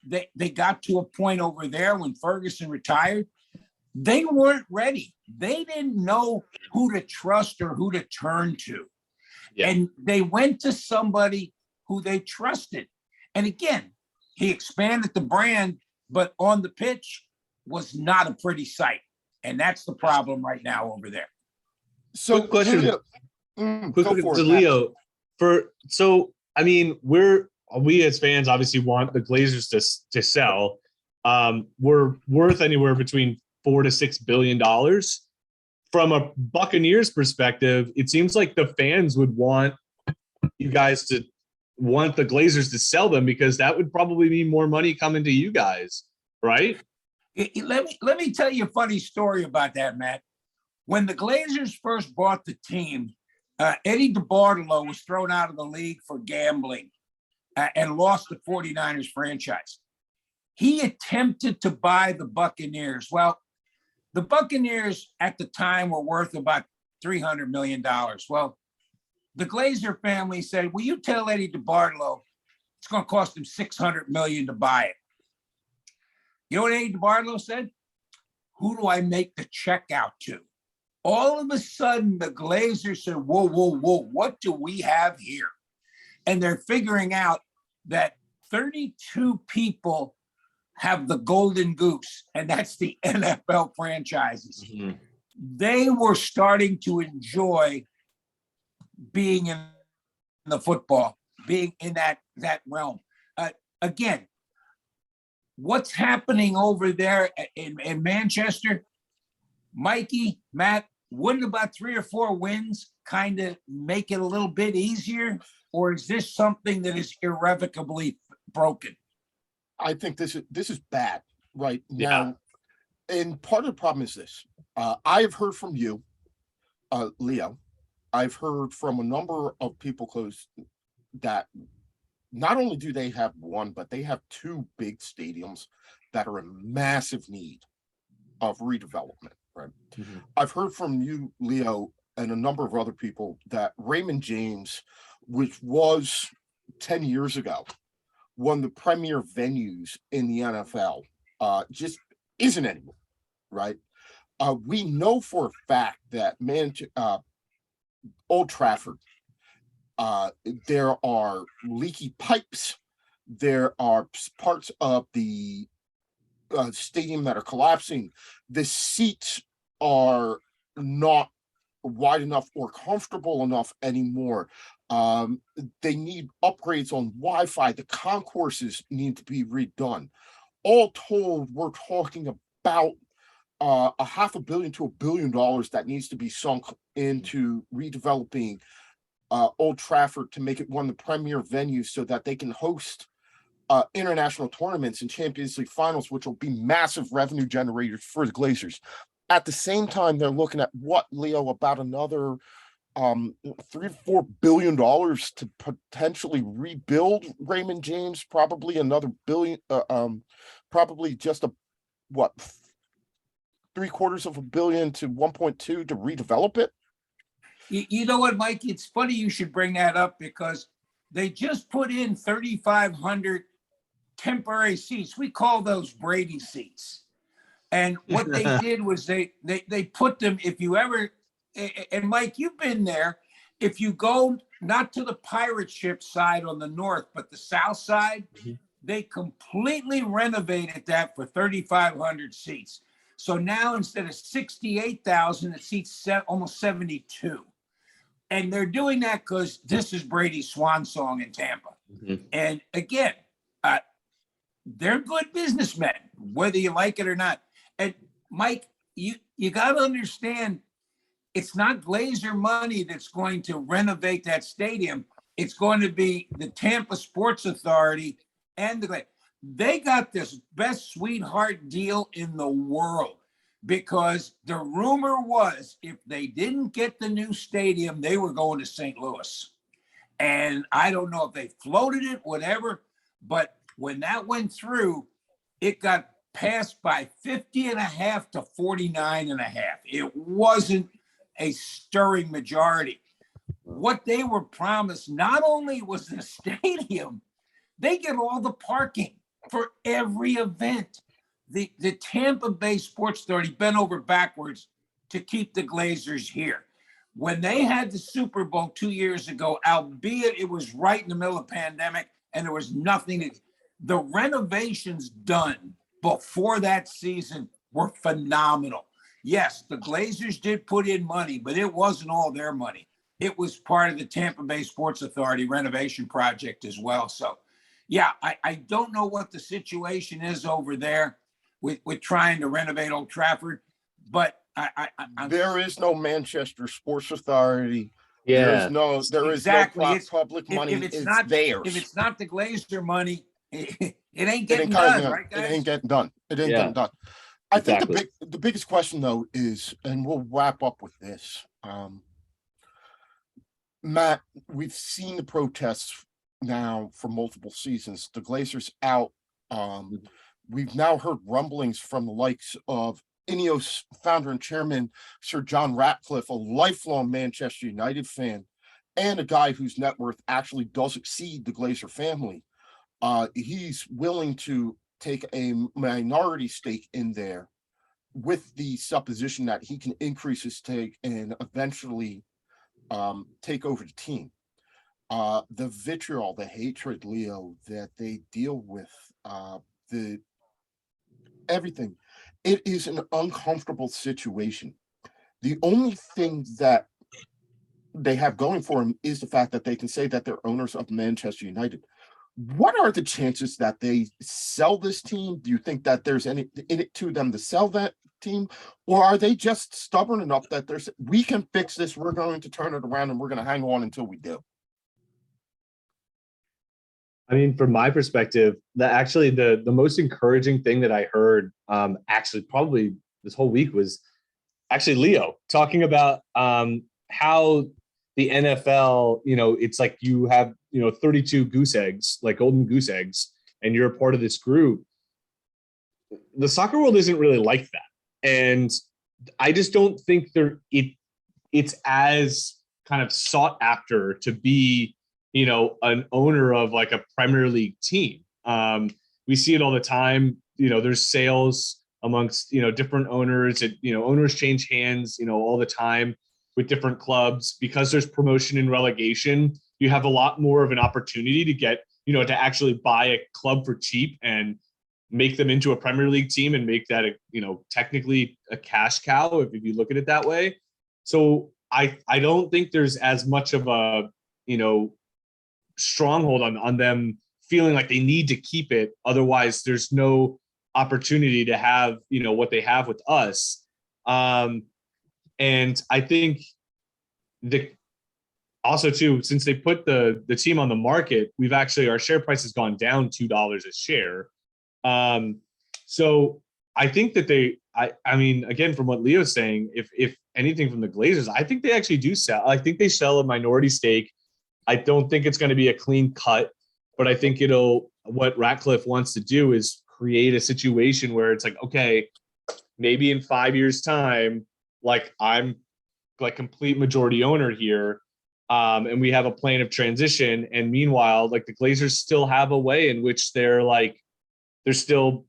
They got to a point over there when Ferguson retired. They weren't ready. They didn't know who to trust or who to turn to. Yeah. And they went to somebody who they trusted. And again, he expanded the brand, but on the pitch was not a pretty sight. And that's the problem right now over there. So quick question, to Leo. I mean, we as fans obviously want the Glazers to sell. We're worth anywhere between $4 to $6 billion. From a Buccaneers perspective, it seems like the fans would want you guys to want the Glazers to sell them, because that would probably be more money coming to you guys, right? Let me tell you a funny story about that, Matt. When the Glazers first bought the team, Eddie DeBartolo was thrown out of the league for gambling and lost the 49ers franchise. He attempted to buy the Buccaneers. Well, the Buccaneers at the time were worth about $300 million. Well, the Glazer family said, will you tell Eddie DeBartolo it's going to cost him $600 million to buy it? You know what Eddie DeBartolo said? Who do I make the check out to? All of a sudden, the Glazers said, whoa, what do we have here? And they're figuring out that 32 people have the golden goose, and that's the NFL franchises. they were starting to enjoy being in the football, being in that realm. Again, what's happening over there in Manchester, Mikey, Matt, wouldn't about 3 or 4 wins kind of make it a little bit easier? Or is this something that is irrevocably broken? I think this is bad right Yeah. now. And part of the problem is this. I have heard from you, Leo. I've heard from a number of people close that not only do they have one, but they have 2 big stadiums that are in massive need of redevelopment, right? Mhm. I've heard from you, Leo, and a number of other people that Raymond James, which was 10 years ago, one of the premier venues in the NFL, just isn't anymore, right? We know for a fact that Old Trafford, there are leaky pipes. There are parts of the stadium that are collapsing. The seats are not wide enough or comfortable enough anymore. They need upgrades on Wi-Fi. The concourses need to be redone. All told, we're talking about a $500 million to $1 billion that needs to be sunk into redeveloping Old Trafford to make it one of the premier venues so that they can host international tournaments and Champions League finals, which will be massive revenue generators for the Glazers. At the same time, they're looking at what, Leo, about another $3-4 billion to potentially rebuild Raymond James, probably another billion, probably just $750 million to 1.2 to redevelop it. You know what, Mike? It's funny you should bring that up because they just put in 3,500 temporary seats. We call those Brady seats. And what they did was they put them, if you ever, and Mike, you've been there, if you go not to the pirate ship side on the north, but the south side, they completely renovated that for 3,500 seats. So now instead of 68,000, it seats almost 72. And they're doing that because this is Brady's swan song in Tampa. And again, they're good businessmen, whether you like it or not. And Mike, you got to understand, it's not Glazer money that's going to renovate that stadium. It's going to be the Tampa Sports Authority and the Glazer. They got this best sweetheart deal in the world because the rumor was if they didn't get the new stadium, they were going to St. Louis. And I don't know if they floated it, whatever, but when that went through, it got passed by 50.5 to 49.5. It wasn't a stirring majority. What they were promised not only was the stadium, they get all the parking for every event. The Tampa Bay Sports Authority bent over backwards to keep the Glazers here. When they had the Super Bowl 2 years ago, albeit it was right in the middle of the pandemic and there was nothing, the renovations done before that season were phenomenal. Yes, the Glazers did put in money, but it wasn't all their money. It was part of the Tampa Bay Sports Authority renovation project as well. So, yeah, I don't know what the situation is over there with trying to renovate Old Trafford, but there is no Manchester Sports Authority. Yeah. There is exactly. no It's public money. If it's it's not theirs. If it's not the Glazer money, it ain't It getting ain't done, getting- right, guys? It ain't getting done. It ain't Yeah. getting done. I Exactly. think the biggest question though is, and we'll wrap up with this. Matt, we've seen the protests now for multiple seasons. The Glazers out. We've now heard rumblings from the likes of Ineos founder and chairman Sir John Ratcliffe, a lifelong Manchester United fan, and a guy whose net worth actually does exceed the Glazer family. He's willing to take a minority stake in there with the supposition that he can increase his stake and eventually take over the team. The vitriol, the hatred, Leo, that they deal with, everything. It is an uncomfortable situation. The only thing that they have going for them is the fact that they can say that they're owners of Manchester United. What are the chances that they sell this team? Do you think that there's any in it to them to sell that team, or are they just stubborn enough that we can fix this, we're going to turn it around, and we're going to hang on until we do? I mean, from my perspective, that actually the most encouraging thing that I heard, actually probably this whole week, was actually Leo talking about how the NFL, it's like you have 32 goose eggs, like golden goose eggs, and you're a part of this group. The soccer world isn't really like that, and I just don't think it's as kind of sought after to be an owner of like a Premier League team. We see it all the time. There's sales amongst different owners. Owners change hands all the time with different clubs, because there's promotion and relegation. You have a lot more of an opportunity to get to actually buy a club for cheap and make them into a Premier League team and make that technically a cash cow, if you look at it that way. So I don't think there's as much of a stronghold on them feeling like they need to keep it, otherwise there's no opportunity to have what they have with us. And I think also too, since they put the team on the market, our share price has gone down $2 a share. So I think that I mean, again, from what Leo's saying, if anything from the Glazers, I think they actually do sell. I think they sell a minority stake. I don't think it's going to be a clean cut, but I think what Ratcliffe wants to do is create a situation where it's like, okay, maybe in 5 years' time, like I'm like complete majority owner here, and we have a plan of transition. And meanwhile, like the Glazers still have a way in which they're still,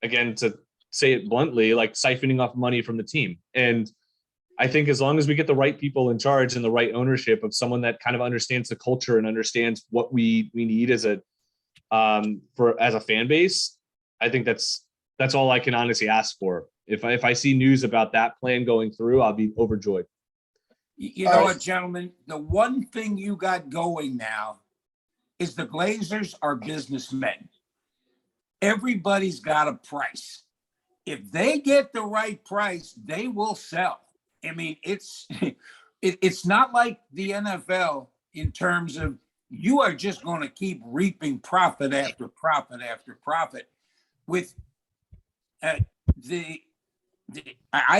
again, to say it bluntly, like siphoning off money from the team. And I think as long as we get the right people in charge and the right ownership of someone that kind of understands the culture and understands what we need as a fan base, I think that's all I can honestly ask for. If I see news about that plan going through, I'll be overjoyed. You know what, gentlemen? The one thing you got going now is the Glazers are businessmen. Everybody's got a price. If they get the right price, they will sell. I mean, it's not like the NFL in terms of you are just going to keep reaping profit after profit after profit. With I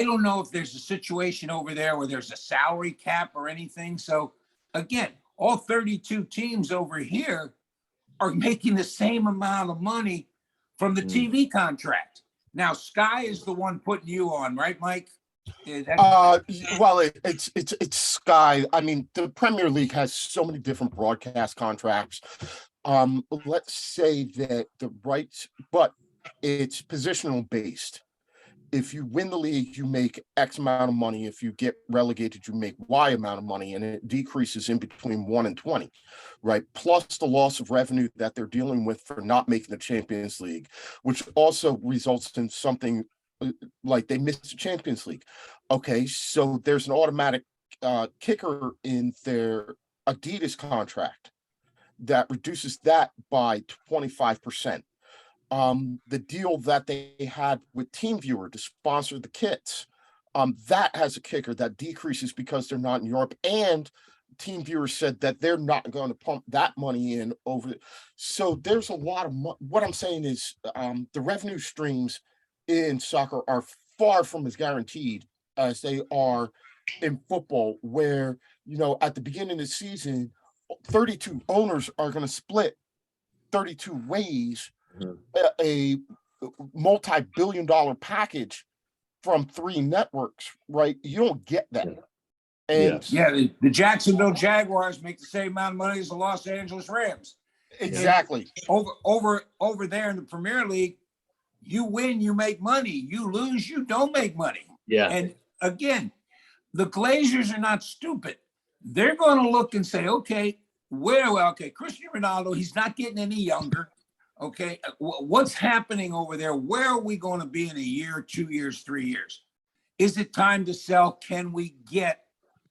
don't know if there's a situation over there where there's a salary cap or anything. So again, all 32 teams over here are making the same amount of money from the TV contract. Now, Sky is the one putting you on, right, Mike? Well, it's Sky. I mean, the Premier League has so many different broadcast contracts. Let's say that the rights, but it's positional based. If you win the league, you make X amount of money. If you get relegated, you make Y amount of money, and it decreases in between 1 and 20, right? Plus the loss of revenue that they're dealing with for not making the Champions League, which also results in something like they missed the Champions League. Okay, so there's an automatic kicker in their Adidas contract that reduces that by 25%. The deal that they had with TeamViewer to sponsor the kits, that has a kicker that decreases because they're not in Europe. And TeamViewer said that they're not going to pump that money in over. So there's a lot of what I'm saying is the revenue streams in soccer are far from as guaranteed as they are in football, where, at the beginning of the season, 32 owners are going to split 32 ways a multi-billion-dollar package from 3 networks, right? You don't get that. And the Jacksonville Jaguars make the same amount of money as the Los Angeles Rams. Exactly. And over there in the Premier League, you win, you make money. You lose, you don't make money. Yeah. And again, the Glazers are not stupid. They're going to look and say, okay, Cristiano Ronaldo, he's not getting any younger. Okay, what's happening over there? Where are we going to be in a year, 2 years, 3 years? Is it time to sell? Can we get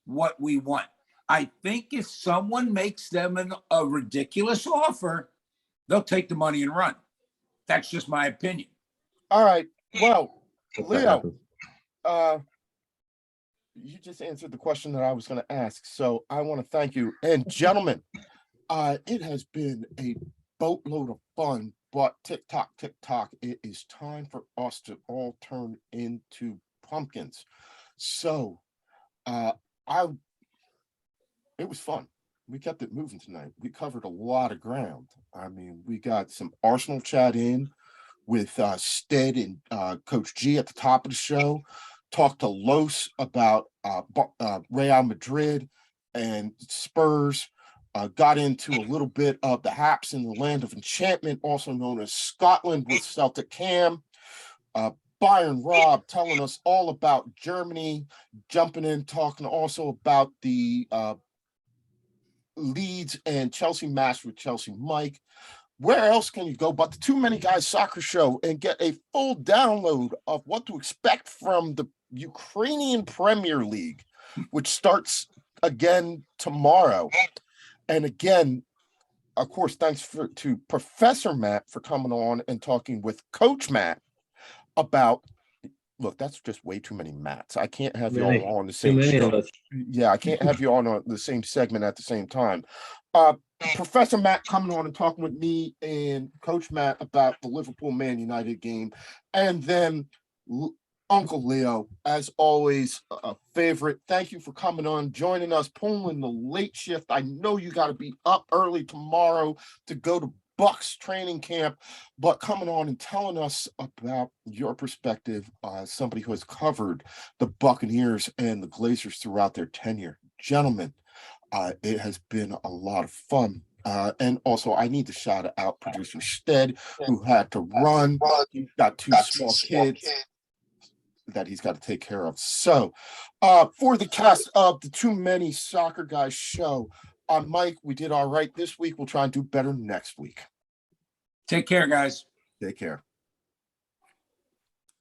what we want? I think if someone makes them a ridiculous offer, they'll take the money and run. That's just my opinion. All right. Well, Hope that Leo, happens. you just answered the question that I was going to ask. So I want to thank you. And gentlemen, it has been a boatload of fun, but tick tock, it is time for us to all turn into pumpkins. So it was fun. We kept it moving tonight. We covered a lot of ground. I mean, we got some Arsenal chat in with Stead and Coach G at the top of the show. Talked to Los about Real Madrid and Spurs. Got into a little bit of the Haps in the Land of Enchantment, also known as Scotland, with Celtic Cam. Byron Robb telling us all about Germany, jumping in, talking also about the Leeds and Chelsea match with Chelsea Mike. Where else can you go but the Too Many Guys Soccer Show and get a full download of what to expect from the Ukrainian Premier League, which starts again tomorrow. And again, of course, thanks to Professor Matt for coming on and talking with Coach Matt about, look, that's just way too many Matts. I can't have you all on the same show. Yeah, I can't have you on the same segment at the same time. Professor Matt coming on and talking with me and Coach Matt about the Liverpool Man United game. And then Uncle Leo, as always, a favorite. Thank you for coming on, joining us, pulling the late shift. I know you got to be up early tomorrow to go to Bucks training camp, but coming on and telling us about your perspective as somebody who has covered the Buccaneers and the Glazers throughout their tenure. Gentlemen, it has been a lot of fun. And also, I need to shout out producer Stead, who had to run. He's got two small kids that he's got to take care of. So, for the cast of the Too Many Soccer Guys show, Mike, we did all right this week. We'll try and do better next week. Take care, guys. Take care.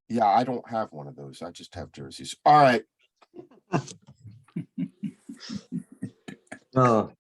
Yeah, I don't have one of those. I just have jerseys. All right. Oh.